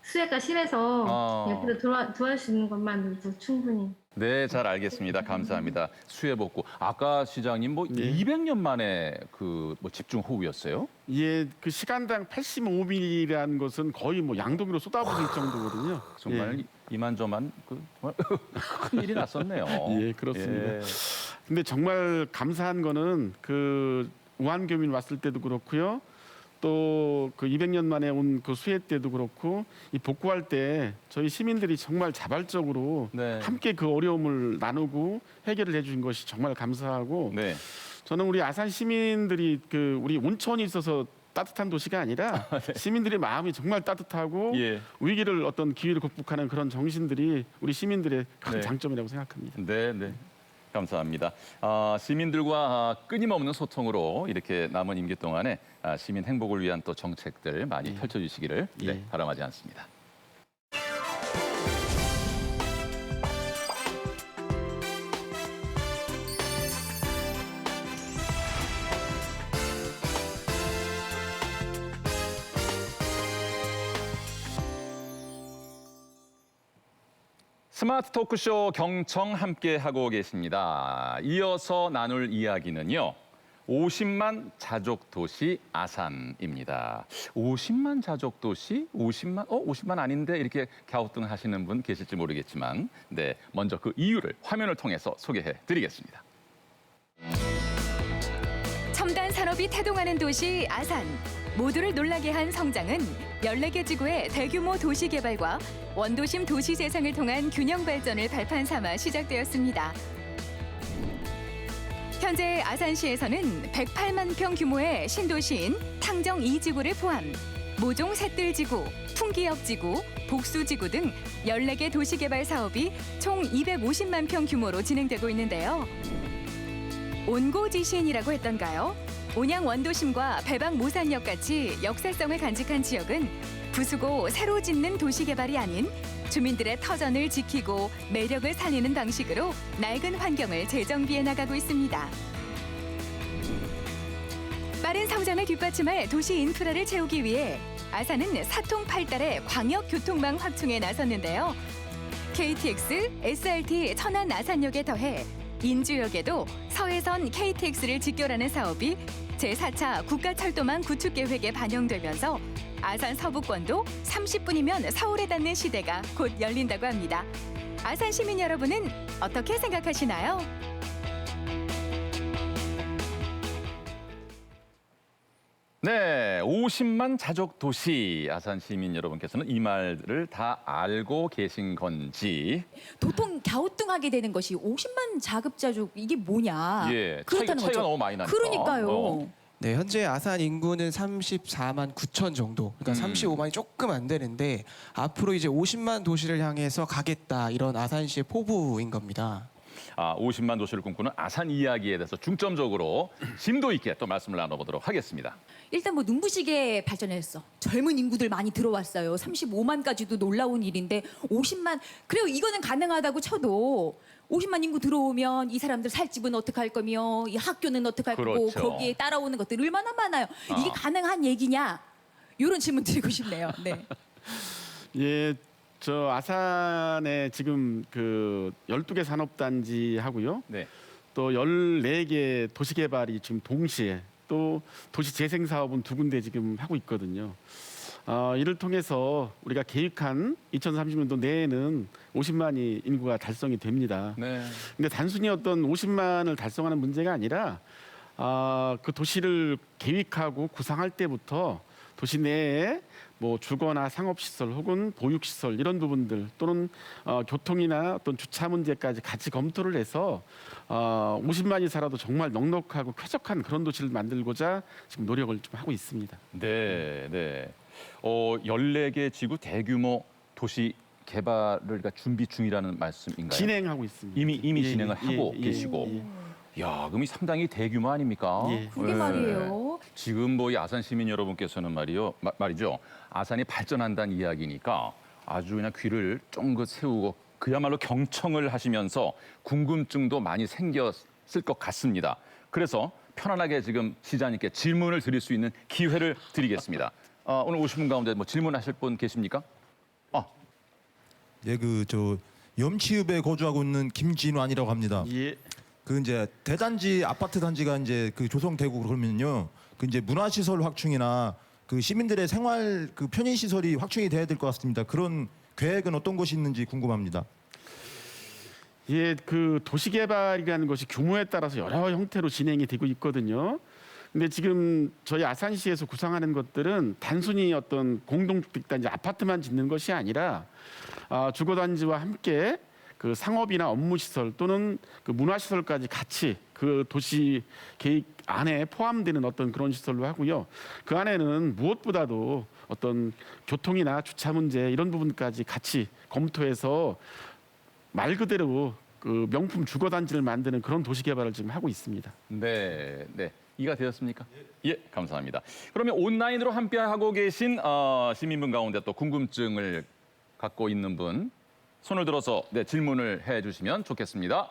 수해가 심해서 옆에서 도와주시는 것만으로도 충분히. 네, 잘 알겠습니다. 감사합니다. 수해복구. 아까 시장님 200년 만에 그 집중 호우였어요? 예, 그 시간당 85mm라는 것은 거의 뭐 양동이로 쏟아부을 정도거든요. 정말 이만저만 정말 큰 일이 났었네요. 예, 그렇습니다. 예. 근데 정말 감사한 거는 그 우한교민 왔을 때도 그렇고요. 또 그 200년 만에 온 그 수해 때도 그렇고 이 복구할 때 저희 시민들이 정말 자발적으로 함께 그 어려움을 나누고 해결을 해준 것이 정말 감사하고 저는 우리 아산 시민들이 우리 온천이 있어서 따뜻한 도시가 아니라 시민들의 마음이 정말 따뜻하고 위기를 어떤 기회를 극복하는 그런 정신들이 우리 시민들의 큰 장점이라고 생각합니다. 네. 감사합니다. 시민들과 끊임없는 소통으로 이렇게 남은 임기 동안에 시민 행복을 위한 또 정책들 많이 펼쳐주시기를 바람하지 않습니다. 스마트 토크쇼 경청 함께 하고 계십니다. 이어서 나눌 이야기는요. 50만 자족 도시 아산입니다. 50만 자족 도시? 50만 아닌데 이렇게 갸우뚱하시는 분 계실지 모르겠지만 먼저 그 이유를 화면을 통해서 소개해 드리겠습니다. 첨단 산업이 태동하는 도시 아산. 모두를 놀라게 한 성장은 14개 지구의 대규모 도시 개발과 원도심 도시 재생을 통한 균형 발전을 발판 삼아 시작되었습니다. 현재 아산시에서는 108만 평 규모의 신도시인 탕정 2지구를 포함 모종 셋들지구, 풍기역지구, 복수지구 등 14개 도시개발 사업이 총 250만 평 규모로 진행되고 있는데요. 온고지시인이라고 했던가요? 온양 원도심과 배방 모산역 같이 역사성을 간직한 지역은 부수고 새로 짓는 도시개발이 아닌 주민들의 터전을 지키고 매력을 살리는 방식으로 낡은 환경을 재정비해 나가고 있습니다. 빠른 성장을 뒷받침할 도시 인프라를 채우기 위해 아산은 사통팔달의 광역교통망 확충에 나섰는데요. KTX, SRT 천안 아산역에 더해 인주역에도 서해선 KTX를 직결하는 사업이 제4차 국가철도망 구축 계획에 반영되면서 아산 서부권도 30분이면 서울에 닿는 시대가 곧 열린다고 합니다. 아산 시민 여러분은 어떻게 생각하시나요? 네, 50만 자족 도시 아산 시민 여러분께서는 이 말을 다 알고 계신 건지 도통 갸우뚱하게 되는 것이 50만 자급자족 이게 뭐냐? 예, 그렇다는 차이가 거죠. 너무 많이 나니까. 그러니까요. 네, 현재 아산 인구는 34만 9천 정도. 그러니까 35만이 조금 안 되는데 앞으로 이제 50만 도시를 향해서 가겠다 이런 아산시의 포부인 겁니다. 50만 도시를 꿈꾸는 아산 이야기에 대해서 중점적으로 심도 있게 또 말씀을 나눠보도록 하겠습니다. 일단 뭐 눈부시게 발전했어. 젊은 인구들 많이 들어왔어요. 35만까지도 놀라운 일인데 50만. 그래요. 이거는 가능하다고 쳐도 50만 인구 들어오면 이 사람들 살 집은 어떻게 할 거며 이 학교는 어떻게 할 거고 그렇죠. 거기에 따라오는 것들 얼마나 많아요. 이게 가능한 얘기냐? 이런 질문 드리고 싶네요. 네. 예, 저 아산에 지금 그 12개 산업단지 하고요. 네. 또 14개 도시개발이 지금 동시에 또 도시재생사업은 2군데 지금 하고 있거든요. 이를 통해서 우리가 계획한 2030년도 내에는 50만이 인구가 달성이 됩니다. 네. 근데 단순히 어떤 50만을 달성하는 문제가 아니라 그 도시를 계획하고 구상할 때부터 도시 내에 뭐 주거나 상업시설 혹은 보육시설 이런 부분들 또는 교통이나 어떤 주차 문제까지 같이 검토를 해서 50만이 살아도 정말 넉넉하고 쾌적한 그런 도시를 만들고자 지금 노력을 좀 하고 있습니다. 네, 네. 14개 지구 대규모 도시 개발을 그러니까 준비 중이라는 말씀인가요? 진행하고 있습니다. 이미 예, 진행을 예, 하고 예, 계시고. 예, 야, 그럼 이 상당히 대규모 아닙니까? 예. 그게 말이에요. 지금 뭐 이 아산 시민 여러분께서는 말이죠. 아산이 발전한다는 이야기니까 아주 그냥 귀를 쫑긋 세우고 그야말로 경청을 하시면서 궁금증도 많이 생겼을 것 같습니다. 그래서 편안하게 지금 시장님께 질문을 드릴 수 있는 기회를 드리겠습니다. 오늘 오신 분 가운데 뭐 질문하실 분 계십니까? 예, 저 염치읍에 거주하고 있는 김진환이라고 합니다. 예. 그 이제 대단지 아파트 단지가 이제 그 조성되고 그러면요, 그 이제 문화시설 확충이나 그 시민들의 생활 그 편의 시설이 확충이 돼야 될 것 같습니다. 그런 계획은 어떤 것이 있는지 궁금합니다. 예, 그 도시개발이라는 것이 규모에 따라서 여러 형태로 진행이 되고 있거든요. 근데 지금 저희 아산시에서 구상하는 것들은 단순히 어떤 공동주택단지 아파트만 짓는 것이 아니라 주거단지와 함께 그 상업이나 업무시설 또는 그 문화시설까지 같이 그 도시 계획 안에 포함되는 어떤 그런 시설로 하고요. 그 안에는 무엇보다도 어떤 교통이나 주차 문제 이런 부분까지 같이 검토해서 말 그대로 그 명품 주거단지를 만드는 그런 도시개발을 지금 하고 있습니다. 네, 네. 이해가 되었습니까? 예, 감사합니다. 그러면 온라인으로 함께하고 계신 시민분 가운데 또 궁금증을 갖고 있는 분 손을 들어서 질문을 해주시면 좋겠습니다.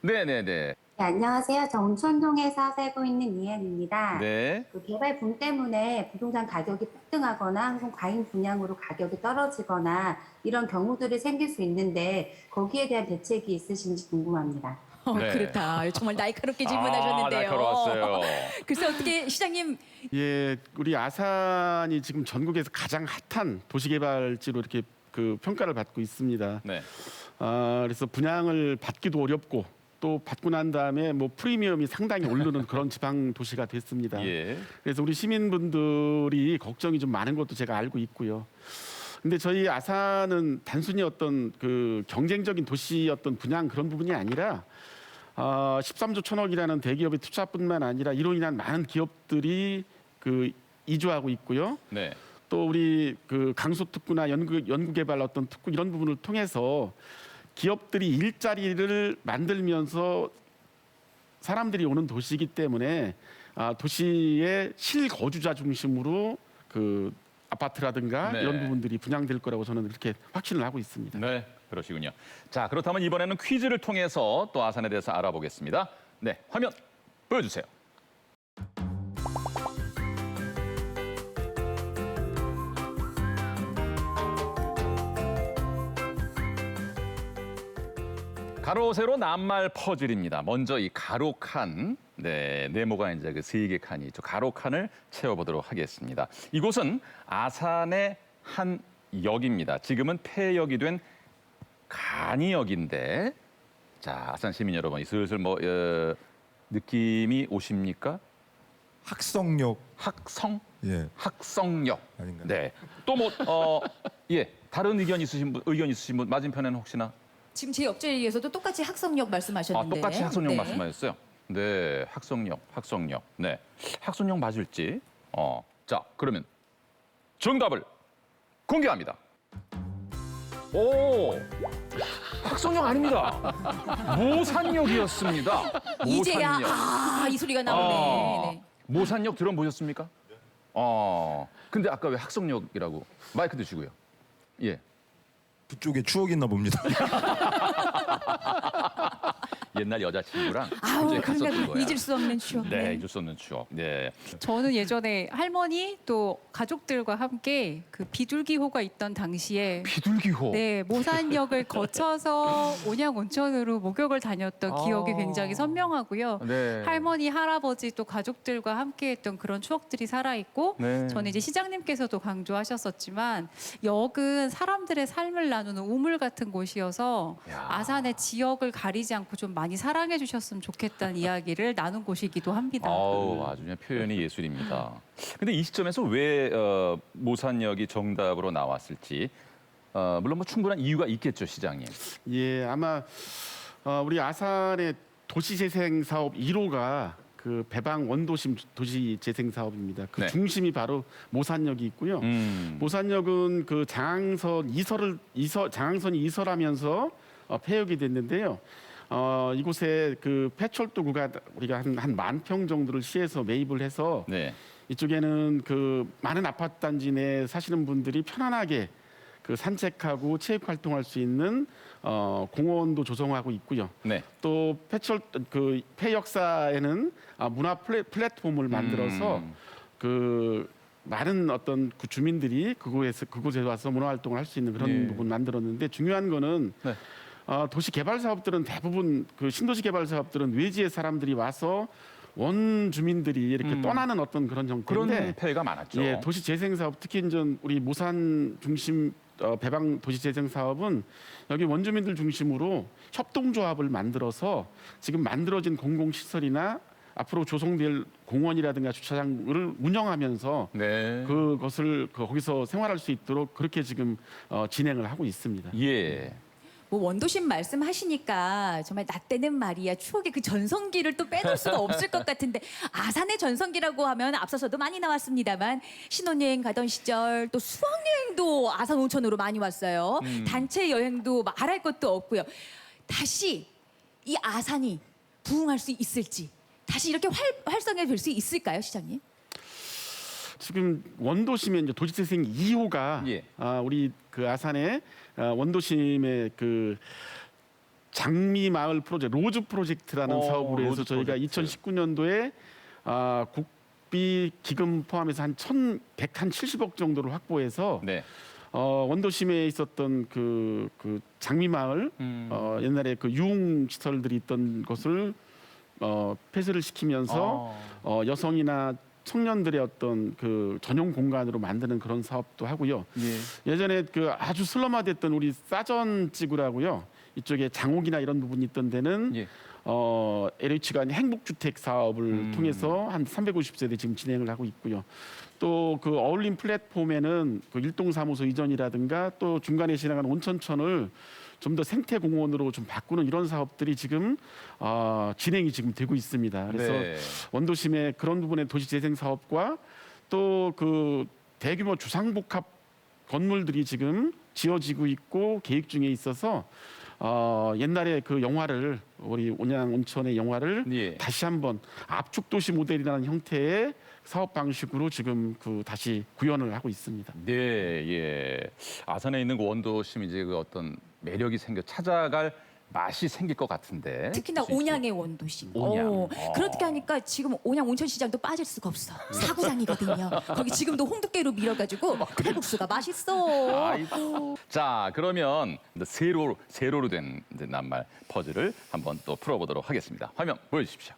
네. 네, 안녕하세요. 저 온천동에서 살고 있는 이혜입니다. 네. 그 개발 붐 때문에 부동산 가격이 폭등하거나 항공 과잉 분양으로 가격이 떨어지거나 이런 경우들이 생길 수 있는데 거기에 대한 대책이 있으신지 궁금합니다. 네. 그렇다. 정말 날카롭게 질문하셨는데요. 날카로웠어요. 글쎄 어떻게 시장님 예, 우리 아산이 지금 전국에서 가장 핫한 도시개발지로 이렇게 그 평가를 받고 있습니다. 네. 그래서 분양을 받기도 어렵고 또 받고 난 다음에 뭐 프리미엄이 상당히 오르는 그런 지방 도시가 됐습니다. 예. 그래서 우리 시민분들이 걱정이 좀 많은 것도 제가 알고 있고요. 근데 저희 아산은 단순히 어떤 그 경쟁적인 도시 어떤 분양 그런 부분이 아니라 13조 천억이라는 대기업의 투자뿐만 아니라 이로 인한 많은 기업들이 그 이주하고 있고요. 네. 또 우리 그 강소특구나 연구개발 어떤 특구 이런 부분을 통해서 기업들이 일자리를 만들면서 사람들이 오는 도시이기 때문에 도시의 실거주자 중심으로 그 아파트라든가 네. 이런 부분들이 분양될 거라고 저는 그렇게 확신을 하고 있습니다. 네, 그러시군요. 자, 그렇다면 이번에는 퀴즈를 통해서 또 아산에 대해서 알아보겠습니다. 네, 화면 보여주세요. 가로 세로 낱말 퍼즐입니다. 먼저 이 가로 칸, 네모가 이제 그 3개 칸이 있죠. 가로 칸을 채워보도록 하겠습니다. 이곳은 아산의 한 역입니다. 지금은 폐역이 된 간이역인데, 자, 아산 시민 여러분, 슬슬 뭐 느낌이 오십니까? 학성역. 학성? 예. 학성역. 아닌가요? 네. 또 뭐 다른 의견 있으신 분 맞은편에는 혹시나? 지금 제 옆자리에서도 똑같이 학성역 말씀하셨는데. 똑같이 학성역 네. 말씀하셨어요. 네, 학성역. 네, 학성역 맞을지. 자, 그러면 정답을 공개합니다. 오, 학성역 아닙니다. 모산역이었습니다. 이제야 모산역. 이 소리가 나오네. 네. 모산역 들어보셨습니까? 근데 아까 왜 학성역이라고? 마이크 드시고요. 예. 그쪽에 추억이 있나 봅니다. 옛날 여자친구랑 아우, 이제 갔었던 그러니까 거야. 잊을 수 없는 추억. 네, 잊을 수 없는 추억. 네. 저는 예전에 할머니 또 가족들과 함께 그 비둘기호가 있던 당시에 비둘기호. 네, 모산역을 거쳐서 온양 온천으로 목욕을 다녔던 기억이 굉장히 선명하고요. 네. 할머니, 할아버지 또 가족들과 함께했던 그런 추억들이 살아 있고 네. 저는 이제 시장님께서도 강조하셨었지만 역은 사람들의 삶을 나누는 우물 같은 곳이어서 야. 아산의 지역을 가리지 않고 좀 많이 사랑해 주셨으면 좋겠다는 이야기를 나눈 곳이기도 합니다. 아우, 아주 그냥 표현이 예술입니다. 근데 이 시점에서 왜 모산역이 정답으로 나왔을지 물론 뭐 충분한 이유가 있겠죠, 시장님. 예, 아마 우리 아산의 도시재생 사업 1호가 그 배방 원도심 도시재생 사업입니다. 그 네. 중심이 바로 모산역이 있고요. 모산역은 그 장항선이 이설하면서 폐역이 됐는데요. 이곳에 그 폐철도 구간 우리가 한 10,000평 정도를 시에서 매입을 해서 네. 이쪽에는 그 많은 아파트 단지 내에 사시는 분들이 편안하게 그 산책하고 체육 활동할 수 있는 공원도 조성하고 있고요. 네. 또 그 폐역사에는 문화 플랫폼을 만들어서 그 많은 어떤 그 주민들이 그곳에 와서 문화 활동을 할 수 있는 그런 네. 부분 만들었는데 중요한 거는 네. 도시 개발 사업들은 대부분 그 신도시 개발 사업들은 외지의 사람들이 와서 원 주민들이 이렇게 떠나는 어떤 그런 그런 형태인데 폐해가 많았죠. 예, 도시 재생 사업 특히 이제 우리 모산 중심 배방 도시 재생 사업은 여기 원주민들 중심으로 협동조합을 만들어서 지금 만들어진 공공시설이나 앞으로 조성될 공원이라든가 주차장을 운영하면서 네. 그것을 거기서 생활할 수 있도록 그렇게 지금 진행을 하고 있습니다. 예. 뭐 원도심 말씀하시니까 정말 나 때는 말이야 추억의 그 전성기를 또 빼놓을 수가 없을 것 같은데 아산의 전성기라고 하면 앞서서도 많이 나왔습니다만 신혼여행 가던 시절 또 수학여행도 아산 온천으로 많이 왔어요. 단체 여행도 말할 것도 없고요. 다시 이 아산이 부흥할 수 있을지 다시 이렇게 활성화될 수 있을까요, 시장님? 지금 원도심의 이제 도시재생 2호가 예. 우리 그 아산의 원도심의 그 장미마을 프로젝트 로즈 프로젝트라는 사업으로 해서 로즈 저희가 프로젝트. 2019년도에 국비 기금 포함해서 한 170억 정도를 확보해서 네. 원도심에 있었던 그 장미마을 옛날에 그 유흥 시설들이 있던 것을 폐쇄를 시키면서 여성이나 청년들의 어떤 그 전용 공간으로 만드는 그런 사업도 하고요. 예. 예전에 그 아주 슬럼화됐던 우리 싸전지구라고요. 이쪽에 장옥이나 이런 부분이 있던 데는 예. LH가 행복주택 사업을 통해서 한 350세대 지금 진행을 하고 있고요. 또 그 어울림 플랫폼에는 그 일동사무소 이전이라든가 또 중간에 지나가는 온천천을 좀 더 생태공원으로 좀 바꾸는 이런 사업들이 지금 진행이 지금 되고 있습니다. 그래서 네. 원도심의 그런 부분의 도시재생 사업과 또 그 대규모 주상복합 건물들이 지금 지어지고 있고 계획 중에 있어서 옛날에 그 영화를 우리 온양 온천의 영화를 예. 다시 한번 압축도시 모델이라는 형태의 사업 방식으로 지금 그 다시 구현을 하고 있습니다. 네, 예. 아산에 있는 그 원도심 이제 그 어떤 매력이 찾아갈 맛이 생길 것 같은데. 특히나 볼수 있어요. 온양의 원도심. 온양. 그렇게 하니까 지금 온양 온천시장도 빠질 수가 없어. 사구장이거든요. 거기 지금도 홍두깨로 밀어가지고 칼국수가 맛있어. 아이고. 자, 그러면 세로로 된 이제 낱말 퍼즐을 한번 또 풀어보도록 하겠습니다. 화면 보여주십시오.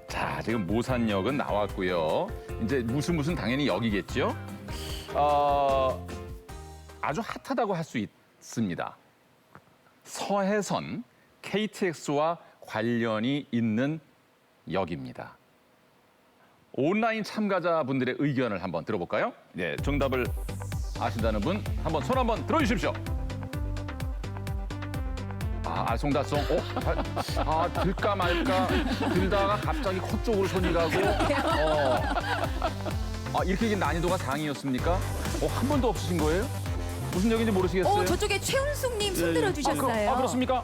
자, 지금 모산역은 나왔고요. 이제 무슨 당연히 역이겠죠. 아주 핫하다고 할 수 있습니다. 서해선 KTX와 관련이 있는 역입니다. 온라인 참가자분들의 의견을 한번 들어볼까요? 네, 정답을 아신다는 분 한번 손 한번 들어주십시오. 알쏭달쏭. 들까 말까 들다가 갑자기 코 쪽으로 손이 가고. 이렇게 이게 난이도가 상이었습니까? 한 번도 없으신 거예요? 무슨 역인지 모르시겠어요? 저쪽에 최운숙님 손 들어주셨어요. 그렇습니까?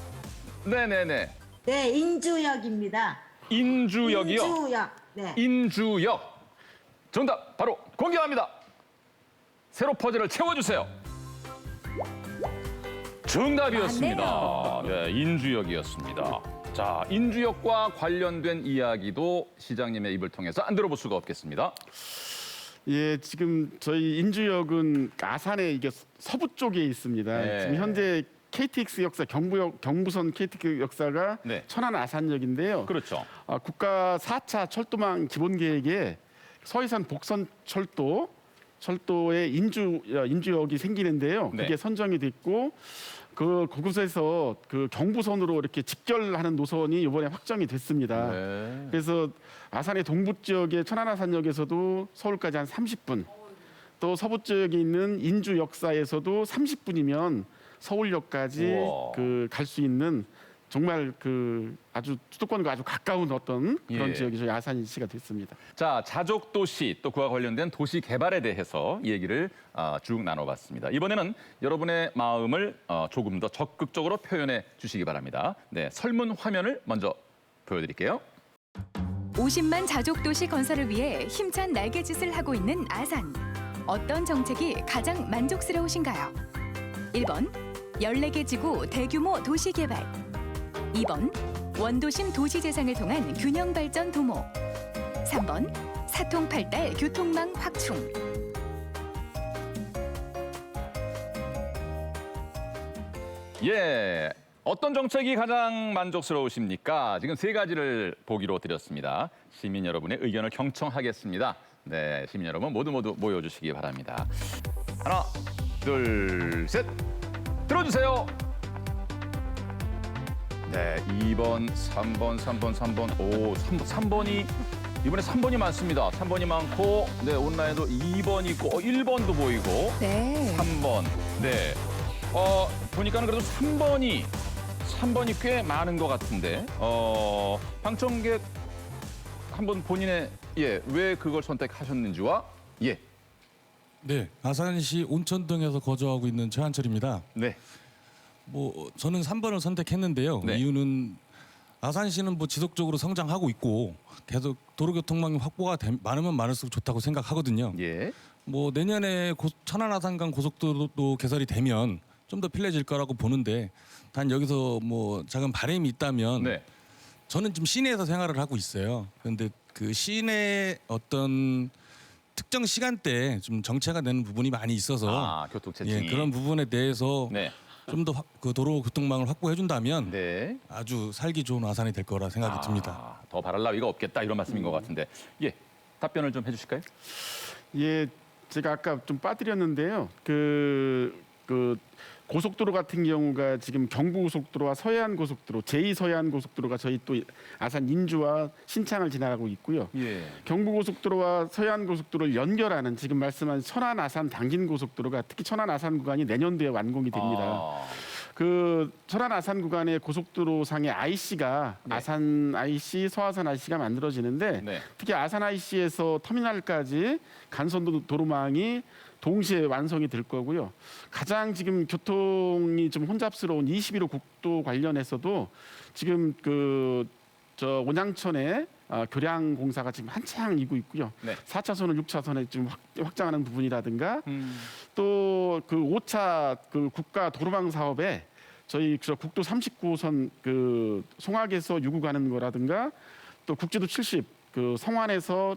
네네네. 네, 인주역입니다. 인주역이요? 인주역. 네. 인주역. 정답 바로 공개합니다. 세로 퍼즐을 채워주세요. 정답이었습니다. 네, 인주역이었습니다. 자, 인주역과 관련된 이야기도 시장님의 입을 통해서 안 들어볼 수가 없겠습니다. 예, 지금 저희 인주역은 아산에 이게 서부 쪽에 있습니다. 네. 지금 현재 KTX 역사 경부선 KTX 역사가 네. 천안 아산역인데요. 그렇죠. 국가 4차 철도망 기본 계획에 서해산 복선 철도에 인주역이 생기는데요. 네. 그게 선정이 됐고 그곳에서 그 경부선으로 이렇게 직결하는 노선이 이번에 확정이 됐습니다. 네. 그래서 아산의 동부 지역의 천안아산역에서도 서울까지 한 30분, 또 서부 지역에 있는 인주 역사에서도 30분이면 서울역까지 우와. 갈 수 있는 정말 아주 수도권과 아주 가까운 어떤 그런 예. 지역이 저희 아산시가 됐습니다. 자, 자족 도시 또 그와 관련된 도시 개발에 대해서 얘기를 쭉 나눠봤습니다. 이번에는 여러분의 마음을 조금 더 적극적으로 표현해 주시기 바랍니다. 네, 설문 화면을 먼저 보여드릴게요. 50만 자족 도시 건설을 위해 힘찬 날개짓을 하고 있는 아산. 어떤 정책이 가장 만족스러우신가요? 1번 14개 지구 대규모 도시 개발. 2번 원도심 도시재생을 통한 균형 발전 도모. 3번 사통팔달 교통망 확충. 예, 어떤 정책이 가장 만족스러우십니까? 지금 세 가지를 보기로 드렸습니다. 시민 여러분의 의견을 경청하겠습니다. 네, 시민 여러분 모두 모여주시기 바랍니다. 하나, 둘, 셋, 들어주세요. 네, 2번, 3번. 3번이 이번에 3번이 많습니다. 3번이 많고, 네, 온라인도 2번 있고, 1번도 보이고, 네. 3번. 네. 보니까는 그래도 3번이 꽤 많은 것 같은데, 방청객 한번 본인의 왜 그걸 선택하셨는지와 네, 아산시 온천동에서 거주하고 있는 최한철입니다. 네. 저는 3번을 선택했는데요. 네. 이유는 아산시는 지속적으로 성장하고 있고 계속 도로교통망이 확보가 많으면 많을수록 좋다고 생각하거든요. 예. 내년에 천안 아산간 고속도로도 개설이 되면 좀 더 편리해질 거라고 보는데 단 여기서 작은 바람이 있다면 네. 저는 지금 시내에서 생활을 하고 있어요. 그런데 그 시내 어떤 특정 시간대에 좀 정체가 되는 부분이 많이 있어서 교통체증이. 그런 부분에 대해서 네. 좀 더 그 도로 교통망을 확보해 준다면 네. 아주 살기 좋은 아산이 될 거라 생각이 듭니다. 더 바랄 나위가 없겠다 이런 말씀인 것 같은데, 답변을 좀 해주실까요? 예, 제가 아까 좀 빠뜨렸는데요. 고속도로 같은 경우가 지금 경부고속도로와 서해안고속도로, 제2서해안고속도로가 저희 또 아산 인주와 신창을 지나가고 있고요. 예. 경부고속도로와 서해안고속도로를 연결하는 지금 말씀한 천안 아산 당진고속도로가 특히 천안 아산 구간이 내년도에 완공이 됩니다. 천안 아산 구간의 고속도로상의 IC가 아산 IC, 서아산 IC가 만들어지는데 특히 아산 IC에서 터미널까지 간선 도로망이 동시에 완성이 될 거고요. 가장 지금 교통이 좀 혼잡스러운 21호 국도 관련해서도 지금 온양천에 교량 공사가 지금 한창 이고 있고요. 4차선을 6차선에 지금 확장하는 부분이라든가 또 5차 국가 도로망 사업에 저희 국도 39호선 송악에서 유구 가는 거라든가 또 국제도 70 성완에서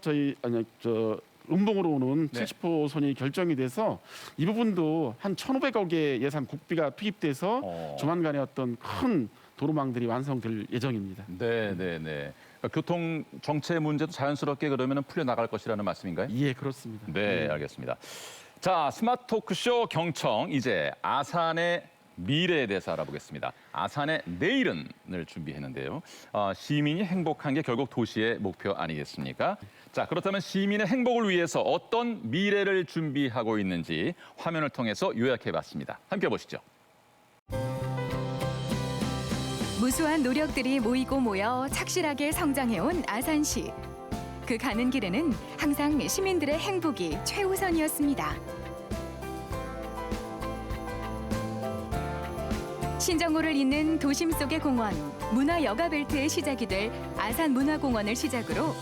음봉으로 오는 70호선이 결정이 돼서 이 부분도 한 1,500억의 예산 국비가 투입돼서 조만간에 어떤 큰 도로망들이 완성될 예정입니다. 네. 그러니까 교통 정체 문제도 자연스럽게 그러면 풀려 나갈 것이라는 말씀인가요? 예, 그렇습니다. 네, 알겠습니다. 자, 스마트 토크쇼 경청 이제 아산의 미래에 대해서 알아보겠습니다. 아산의 내일은을 준비했는데요. 시민이 행복한 게 결국 도시의 목표 아니겠습니까? 자, 그렇다면 시민의 행복을 위해서 어떤 미래를 준비하고 있는지 화면을 통해서 요약해봤습니다. 함께 보시죠. 무수한 노력들이 모이고 모여 착실하게 성장해온 아산시. 그 가는 길에는 항상 시민들의 행복이 최우선이었습니다. 신정호를 잇는 도심 속의 공원, 문화 여가 벨트의 시작이 될 아산 문화공원을 시작으로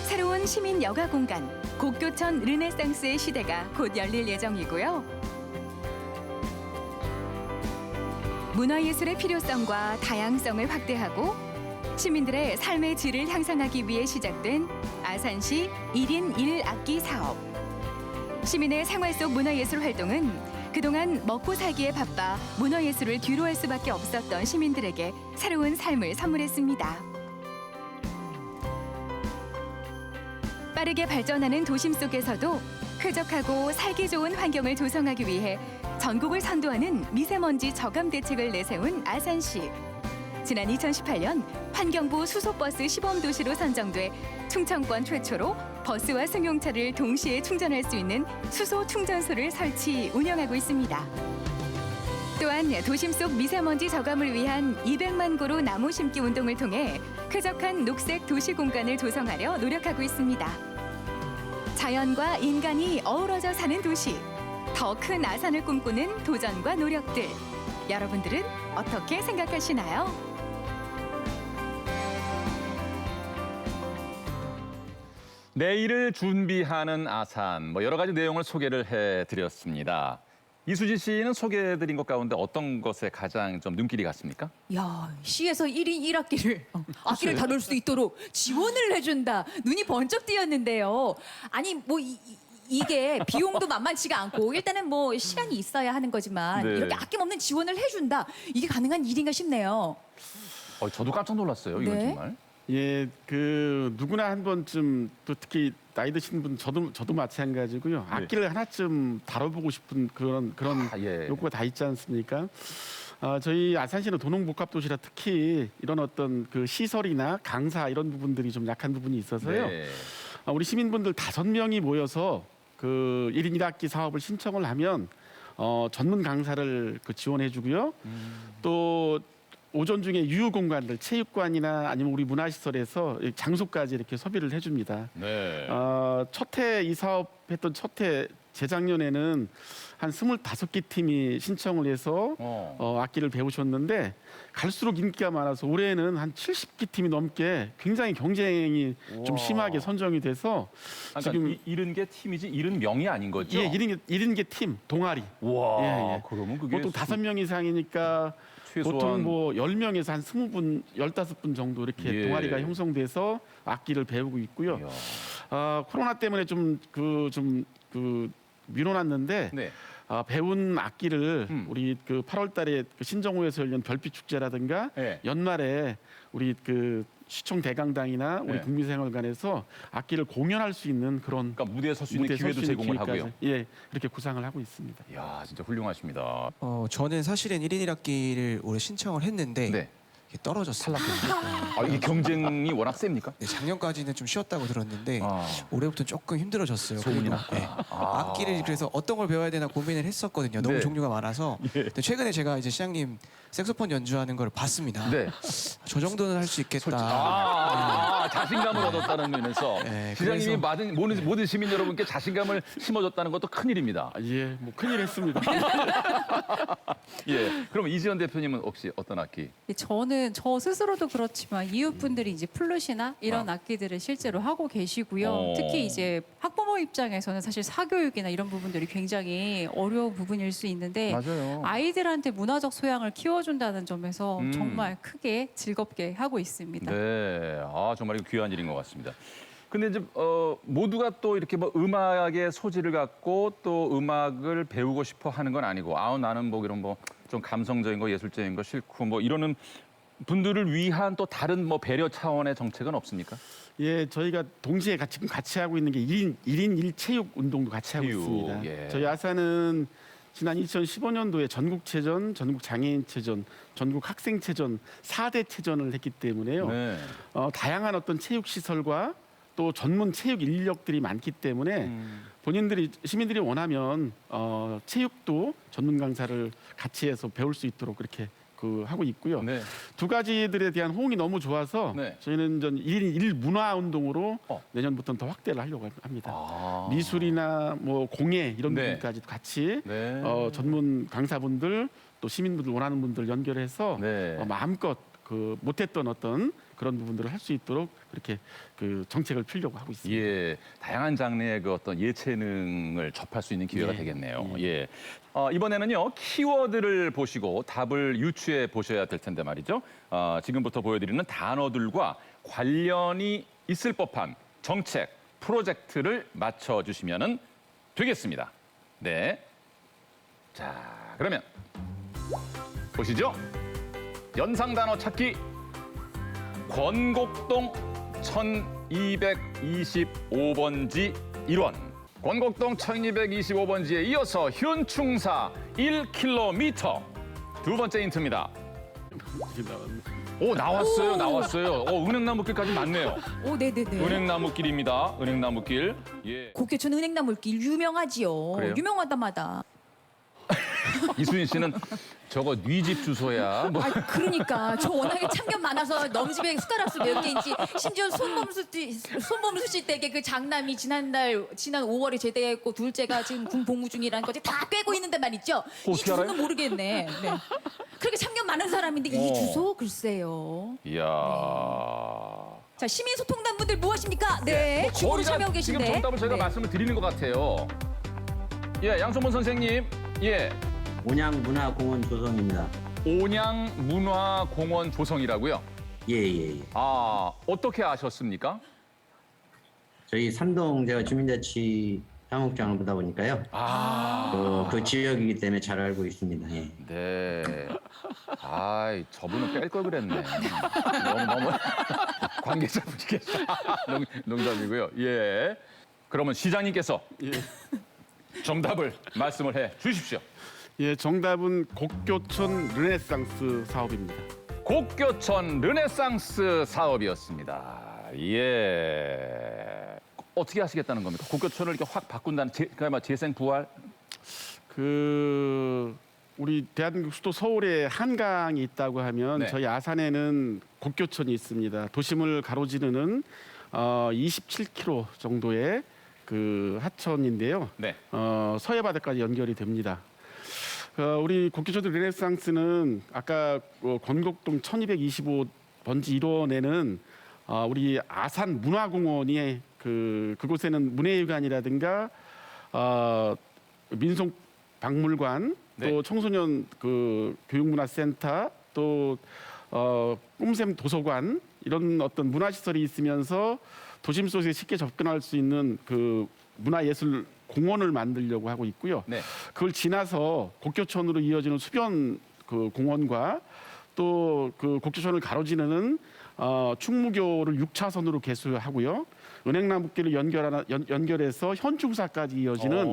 새로운 시민 여가 공간, 곡교천 르네상스의 시대가 곧 열릴 예정이고요. 문화예술의 필요성과 다양성을 확대하고 시민들의 삶의 질을 향상하기 위해 시작된 아산시 1인 1악기 사업. 시민의 생활 속 문화예술 활동은 그동안 먹고 살기에 바빠 문화예술을 뒤로할 수밖에 없었던 시민들에게 새로운 삶을 선물했습니다. 빠르게 발전하는 도심 속에서도 쾌적하고 살기 좋은 환경을 조성하기 위해 전국을 선도하는 미세먼지 저감 대책을 내세운 아산시. 지난 2018년 환경부 수소버스 시범도시로 선정돼 충청권 최초로 버스와 승용차를 동시에 충전할 수 있는 수소 충전소를 설치, 운영하고 있습니다. 또한 도심 속 미세먼지 저감을 위한 200만 그루 나무 심기 운동을 통해 쾌적한 녹색 도시 공간을 조성하려 노력하고 있습니다. 자연과 인간이 어우러져 사는 도시, 더 큰 아산을 꿈꾸는 도전과 노력들. 여러분들은 어떻게 생각하시나요? 내일을 준비하는 아산, 여러 가지 내용을 소개를 해드렸습니다. 이수지 씨는 소개해드린 것 가운데 어떤 것에 가장 좀 눈길이 갔습니까? 야, 시에서 1인 1악기를 악기를 다룰 수 있도록 지원을 해준다. 눈이 번쩍 띄었는데요. 아니 뭐 이게 비용도 만만치가 않고 일단은 뭐 시간이 있어야 하는 거지만 네. 이렇게 아낌없는 지원을 해준다. 이게 가능한 일인가 싶네요. 저도 깜짝 놀랐어요. 이건 네. 정말. 예, 그 누구나 한 번쯤 또 특히 나이 드신 분 저도 마찬가지고요. 악기를 하나쯤 다뤄보고 싶은 그런 예. 욕구가 다 있지 않습니까? 저희 아산시는 도농복합도시라 특히 이런 어떤 그 시설이나 강사 이런 부분들이 좀 약한 부분이 있어서요. 네. 우리 시민분들 5명이 모여서 그 1인 1악기 사업을 신청을 하면 전문 강사를 지원해주고요. 또 오전 중에 유휴 공간들, 체육관이나 아니면 우리 문화시설에서 장소까지 이렇게 소비를 해줍니다. 네. 첫해 이 사업했던 첫해 재작년에는 한 25개 팀이 신청을 해서 악기를 배우셨는데 갈수록 인기가 많아서 올해는 한 70개 팀이 넘게 굉장히 경쟁이 좀 심하게 선정이 돼서 지금 70개 팀이지 70명이 아닌 거죠? 예, 70개 팀, 동아리. 와, 예. 그러면 그게 보통 5명 이상이니까 최소한 보통 뭐 10명에서 한 20분, 15분 정도 이렇게 예. 동아리가 형성돼서 악기를 배우고 있고요. 이야. 코로나 때문에 좀 미뤄놨는데 네. 배운 악기를 우리 8월달에 신정호에서 열린 별빛 축제라든가 네. 연말에 우리 시청 대강당이나 우리 네. 국민생활관에서 악기를 공연할 수 있는 그런 그러니까 무대에 설 수 있는 무대에 설 기회도 수 있는 제공을 기회까지, 하고요. 예, 그렇게 구상을 하고 있습니다. 이야, 진짜 훌륭하십니다. 저는 사실은 1인 1악기를 올해 신청을 했는데 네. 이게 떨어졌어요. 이게 경쟁이 워낙 셉니까? 네, 작년까지는 좀 쉬었다고 들었는데 아. 올해부터는 조금 힘들어졌어요. 소문이 그리고, 났다. 네. 악기를 그래서 어떤 걸 배워야 되나 고민을 했었거든요. 너무 네. 종류가 많아서. 근데 최근에 제가 이제 시장님 색소폰 연주하는 걸 봤습니다. 네. 저 정도는 할 수 있겠다. 자신감을 얻었다는 면에서 네, 시장님이 그래서- 모든 시민 여러분께 자신감을 심어줬다는 것도 큰일입니다. 예, 뭐 큰일 했습니다. 예. 그럼 이지연 대표님은 혹시 어떤 악기? 저는 저 스스로도 그렇지만 이웃분들이 이제 플룻이나 이런 악기들을 실제로 하고 계시고요. 특히 이제 학부모 입장에서는 사실 사교육이나 이런 부분들이 굉장히 어려운 부분일 수 있는데 맞아요. 아이들한테 문화적 소양을 키워준다는 점에서 음. 정말 크게 즐겁게 하고 있습니다. 네. 정말 이거 귀한 일인 것 같습니다. 근데 이제 모두가 또 이렇게 뭐 음악의 소질을 갖고 또 음악을 배우고 싶어 하는 건 아니고 나는 뭐 이런 뭐 좀 감성적인 거 예술적인 거 싫고 뭐 이러는 분들을 위한 또 다른 뭐 배려 차원의 정책은 없습니까? 예, 저희가 동시에 지금 같이 하고 있는 게 1인 1체육 운동도 같이 하고 체육, 있습니다. 예. 저희 아산은 지난 2015년도에 전국체전, 전국장애인체전, 전국학생체전 4대 체전을 했기 때문에요. 네. 다양한 어떤 체육시설과 또 전문 체육 인력들이 많기 때문에 시민들이 원하면 체육도 전문 강사를 같이 해서 배울 수 있도록 그렇게 하고 있고요. 네. 두 가지들에 대한 호응이 너무 좋아서 네. 저희는 전 1인 1문화 운동으로 내년부터는 더 확대를 하려고 합니다. 미술이나 뭐 공예 이런 네. 부분까지 같이 네. 전문 강사분들 또 시민분들 원하는 분들 연결해서 네. 마음껏 못했던 어떤 그런 부분들을 할 수 있도록 그렇게 정책을 펴려고 하고 있습니다. 예, 다양한 장르의 그 어떤 예체능을 접할 수 있는 기회가 예. 되겠네요. 예. 이번에는요, 키워드를 보시고 답을 유추해 보셔야 될 텐데 말이죠. 지금부터 보여드리는 단어들과 관련이 있을 법한 정책, 프로젝트를 맞춰주시면 되겠습니다. 네. 자, 그러면 보시죠. 연상 단어 찾기. 권곡동 1225번지 1원. 권곡동 1225번지에 이어서 현충사 1km. 두 번째 힌트입니다. 오, 나왔어요. 은행나무길까지 맞네요. 오, 네네네. 은행나무길입니다. 은행나무길. 예. 곡교촌 은행나물길 유명하지요. 그래요? 유명하다마다. 이수인 씨는 저거 네 집 주소야. 뭐. 그러니까 저 워낙에 참견 많아서 너무 집에 숟가락수 몇 개인지 심지어 손범수 씨 댁에 그 장남이 지난 5월에 제대했고 둘째가 지금 군 복무 중이라는 거지 다 꿰고 있는데 말이죠. 이 어떻게 주소는 알아요? 모르겠네. 네. 그렇게 참견 많은 사람인데 이 주소 글쎄요. 이야. 자 시민소통단분들 무엇입니까? 네. 주부로 거의 다 참여하고 지금 계신데. 정답을 저희가 네. 말씀을 드리는 것 같아요. 예, 양성문 선생님. 예. 온양문화공원 조성입니다. 온양문화공원 조성이라고요? 예. 어떻게 아셨습니까? 저희 삼동 제가 주민자치 사무국장을 보다 보니까요. 그 지역이기 때문에 잘 알고 있습니다. 예. 네. 저분은 뺄 걸 그랬네. 너무 관계자분께서 농담이고요. 예. 그러면 시장님께서 정답을 말씀을 해 주십시오. 예, 정답은 곡교촌 르네상스 사업입니다. 곡교촌 르네상스 사업이었습니다. 예. 어떻게 하시겠다는 겁니까? 곡교촌을 이렇게 확 바꾼다는 재생 부활? 우리 대한민국 수도 서울에 한강이 있다고 하면 네. 저희 아산에는 곡교촌이 있습니다. 도심을 가로지르는 27km 정도의 하천인데요. 네. 서해 바다까지 연결이 됩니다. 우리 곡교촌 르네상스는 아까 권곡동 1225번지 1원에는 우리 아산 문화공원이 그곳에는 문예회관이라든가 민속박물관 네. 또 청소년 교육문화센터 또 꿈샘 도서관 이런 어떤 문화시설이 있으면서 도심 속에 쉽게 접근할 수 있는 문화예술 공원을 만들려고 하고 있고요. 네. 그걸 지나서 곡교촌으로 이어지는 수변 공원과 또 곡교촌을 가로지르는 충무교를 6차선으로 개수하고요. 은행나무길을 연결해서 현충사까지 이어지는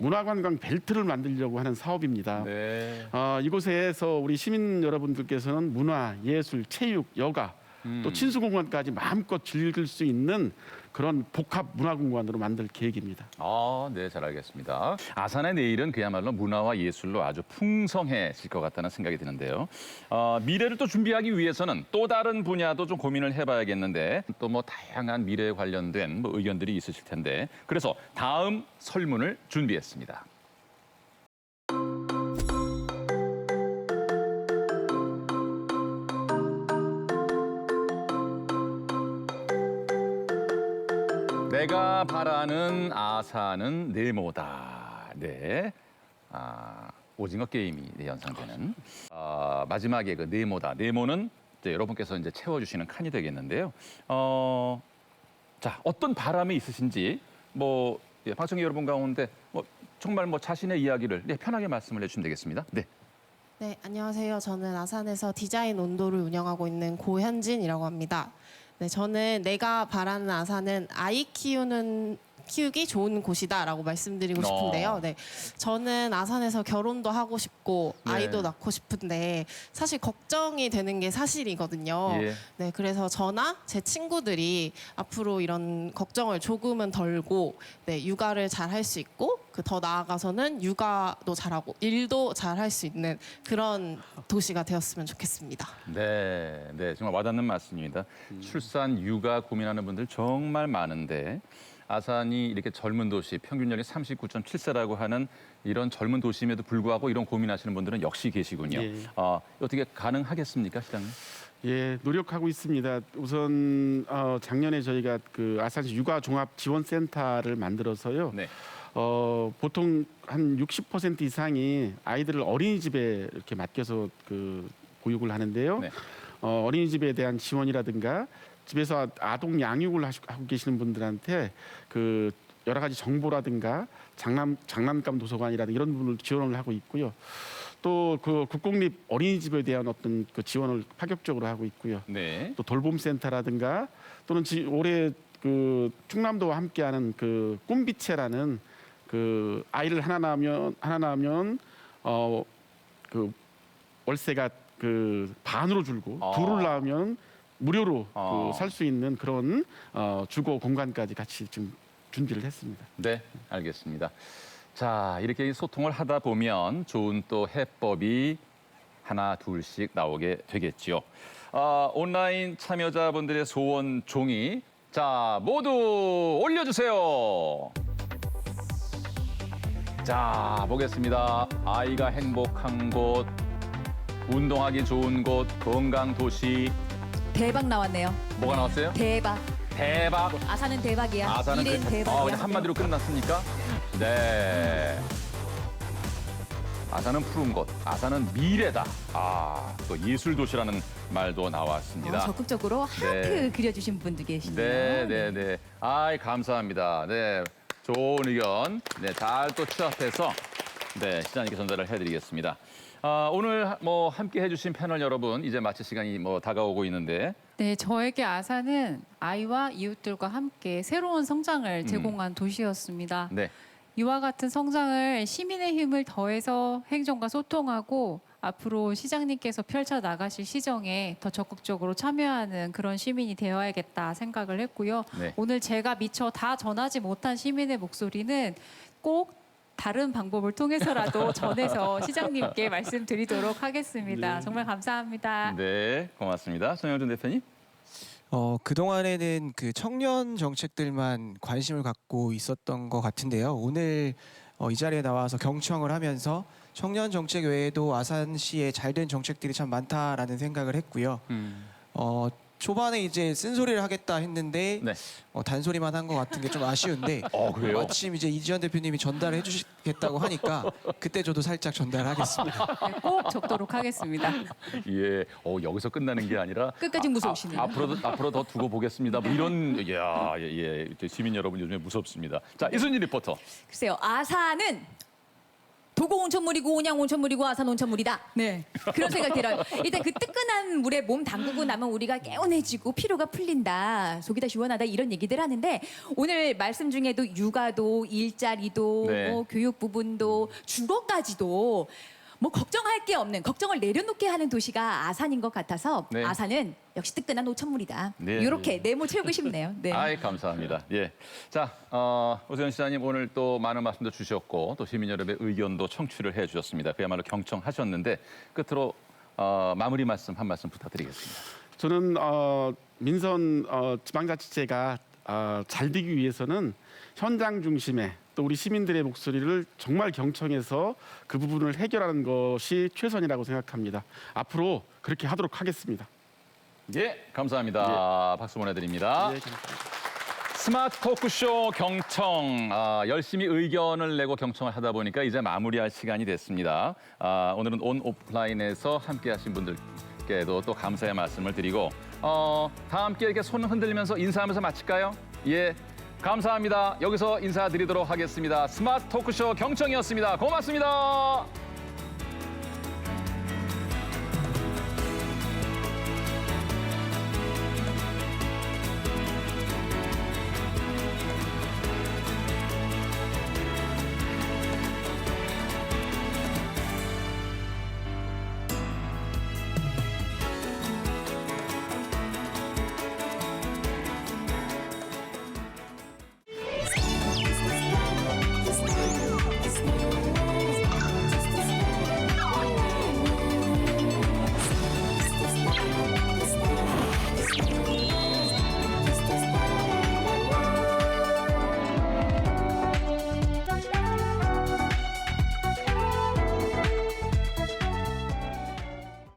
문화관광 벨트를 만들려고 하는 사업입니다. 네. 이곳에서 우리 시민 여러분들께서는 문화, 예술, 체육, 여가 또 친수공원까지 마음껏 즐길 수 있는 그런 복합 문화공간으로 만들 계획입니다. 네, 잘 알겠습니다. 아산의 내일은 그야말로 문화와 예술로 아주 풍성해질 것 같다는 생각이 드는데요. 미래를 또 준비하기 위해서는 또 다른 분야도 좀 고민을 해봐야겠는데 또 뭐 다양한 미래에 관련된 의견들이 있으실 텐데 그래서 다음 설문을 준비했습니다. 내가 바라는 아산은 네모다. 네. 오징어 게임이 연상되는 마지막에 네모다. 네모는 이제 여러분께서 이제 채워주시는 칸이 되겠는데요. 자, 어떤 바람이 있으신지 방청객 여러분 가운데 정말 자신의 이야기를 편하게 말씀을 해주시면 되겠습니다. 네. 네, 안녕하세요. 저는 아산에서 디자인 온도를 운영하고 있는 고현진이라고 합니다. 네, 저는 내가 바라는 아산은 아이 키우는 키우기 좋은 곳이다라고 말씀드리고 싶은데요. 네, 저는 아산에서 결혼도 하고 싶고 네. 아이도 낳고 싶은데 사실 걱정이 되는 게 사실이거든요. 예. 네, 그래서 저나 제 친구들이 앞으로 이런 걱정을 조금은 덜고 네, 육아를 잘 할 수 있고 더 나아가서는 육아도 잘하고 일도 잘 할 수 있는 그런 도시가 되었으면 좋겠습니다. 네, 네, 정말 와닿는 말씀입니다. 출산, 육아 고민하는 분들 정말 많은데 아산이 이렇게 젊은 도시, 평균 연령이 39.7세라고 하는 이런 젊은 도시임에도 불구하고 이런 고민하시는 분들은 역시 계시군요. 예. 어떻게 가능하겠습니까, 시장님? 예, 노력하고 있습니다. 우선 작년에 저희가 그 아산시 육아종합지원센터를 만들어서요. 네. 보통 한 60% 이상이 아이들을 어린이집에 이렇게 맡겨서 그 보육을 하는데요. 네. 어린이집에 대한 지원이라든가 집에서 아동 양육을 하고 계시는 분들한테 그 여러 가지 정보라든가 장난감 도서관이라든가 이런 부분을 지원을 하고 있고요. 또 그 국공립 어린이집에 대한 어떤 그 지원을 파격적으로 하고 있고요. 네. 또 돌봄센터라든가 또는 올해 그 충남도와 함께하는 그 꿈비체라는 그 아이를 하나 낳으면 그 월세가 그 반으로 줄고 둘을 낳으면 무료로 살 수 있는 그런 주거 공간까지 같이 좀 준비를 했습니다. 네, 알겠습니다. 자, 이렇게 소통을 하다 보면 좋은 또 해법이 하나 둘씩 나오게 되겠지요. 온라인 참여자분들의 소원 종이 자 모두 올려주세요. 자, 보겠습니다. 아이가 행복한 곳, 운동하기 좋은 곳, 건강 도시. 대박 나왔네요. 뭐가 나왔어요? 대박. 대박. 아산은 대박이야. 아산은 이래는 대박이야. 그냥 한마디로 끝났습니까? 네. 아산은 푸른 곳, 아산은 미래다. 또 예술 도시라는 말도 나왔습니다. 적극적으로 하트 그려주신 분도 계시네요. 네. 아이, 감사합니다. 네. 좋은 의견, 네, 잘 또 취합해서 네, 시장님께 전달을 해드리겠습니다. 오늘 뭐 함께 해주신 패널 여러분, 이제 마칠 시간이 뭐 다가오고 있는데. 네, 저에게 아산은 아이와 이웃들과 함께 새로운 성장을 제공한 도시였습니다. 네. 이와 같은 성장을 시민의 힘을 더해서 행정과 소통하고 앞으로 시장님께서 펼쳐 나가실 시정에 더 적극적으로 참여하는 그런 시민이 되어야겠다 생각을 했고요. 네. 오늘 제가 미처 다 전하지 못한 시민의 목소리는 꼭 다른 방법을 통해서라도 전해서 시장님께 말씀드리도록 하겠습니다. 정말 감사합니다. 네, 고맙습니다. 정영준 대표님. 그동안에는 그 청년 정책들만 관심을 갖고 있었던 것 같은데요. 오늘 이 자리에 나와서 경청을 하면서 청년 정책 외에도 아산시에 잘된 정책들이 참 많다라는 생각을 했고요. 초반에 이제 쓴소리를 하겠다 했는데 네. 단소리만 한 것 같은 게 좀 아쉬운데 그래요? 마침 이제 이지연 대표님이 전달해 주시겠다고 하니까 그때 저도 살짝 전달하겠습니다. 네, 꼭 적도록 하겠습니다. 예, 여기서 끝나는 게 아니라 끝까지 무서우시네요. 앞으로 더 두고 보겠습니다. 뭐 이런 시민 여러분 요즘에 무섭습니다. 자, 이순희 리포터. 글쎄요, 아산은 도고 온천물이고 온양 온천물이고 아산 온천물이다. 네. 그런 생각 들어요. 일단 그 뜨끈한 물에 몸 담그고 나면 우리가 개운해지고 피로가 풀린다. 속이 다 시원하다 이런 얘기들 하는데 오늘 말씀 중에도 육아도 일자리도 네. 뭐 교육 부분도 주거까지도 뭐 걱정할 게 없는 걱정을 내려놓게 하는 도시가 아산인 것 같아서 네. 아산은 역시 뜨끈한 오천물이다. 네. 이렇게 네모 채우고 싶네요. 네. 아이, 감사합니다. 예. 자, 오세훈 시장님 오늘 또 많은 말씀도 주셨고 또 시민 여러분의 의견도 청취를 해 주셨습니다. 그야말로 경청하셨는데 끝으로 마무리 말씀 한 말씀 부탁드리겠습니다. 저는 민선 지방자치제가 잘 되기 위해서는 현장 중심의 또 우리 시민들의 목소리를 정말 경청해서 그 부분을 해결하는 것이 최선이라고 생각합니다. 앞으로 그렇게 하도록 하겠습니다. 예, 감사합니다. 박수 보내드립니다. 네, 감사합니다. 스마트 토크쇼 경청, 열심히 의견을 내고 경청을 하다 보니까 이제 마무리할 시간이 됐습니다. 오늘은 온 오프라인에서 함께하신 분들께도 또 감사의 말씀을 드리고 다 함께 이렇게 손 흔들면서 인사하면서 마칠까요? 예, 감사합니다. 여기서 인사드리도록 하겠습니다. 스마트 토크쇼 경청이었습니다. 고맙습니다.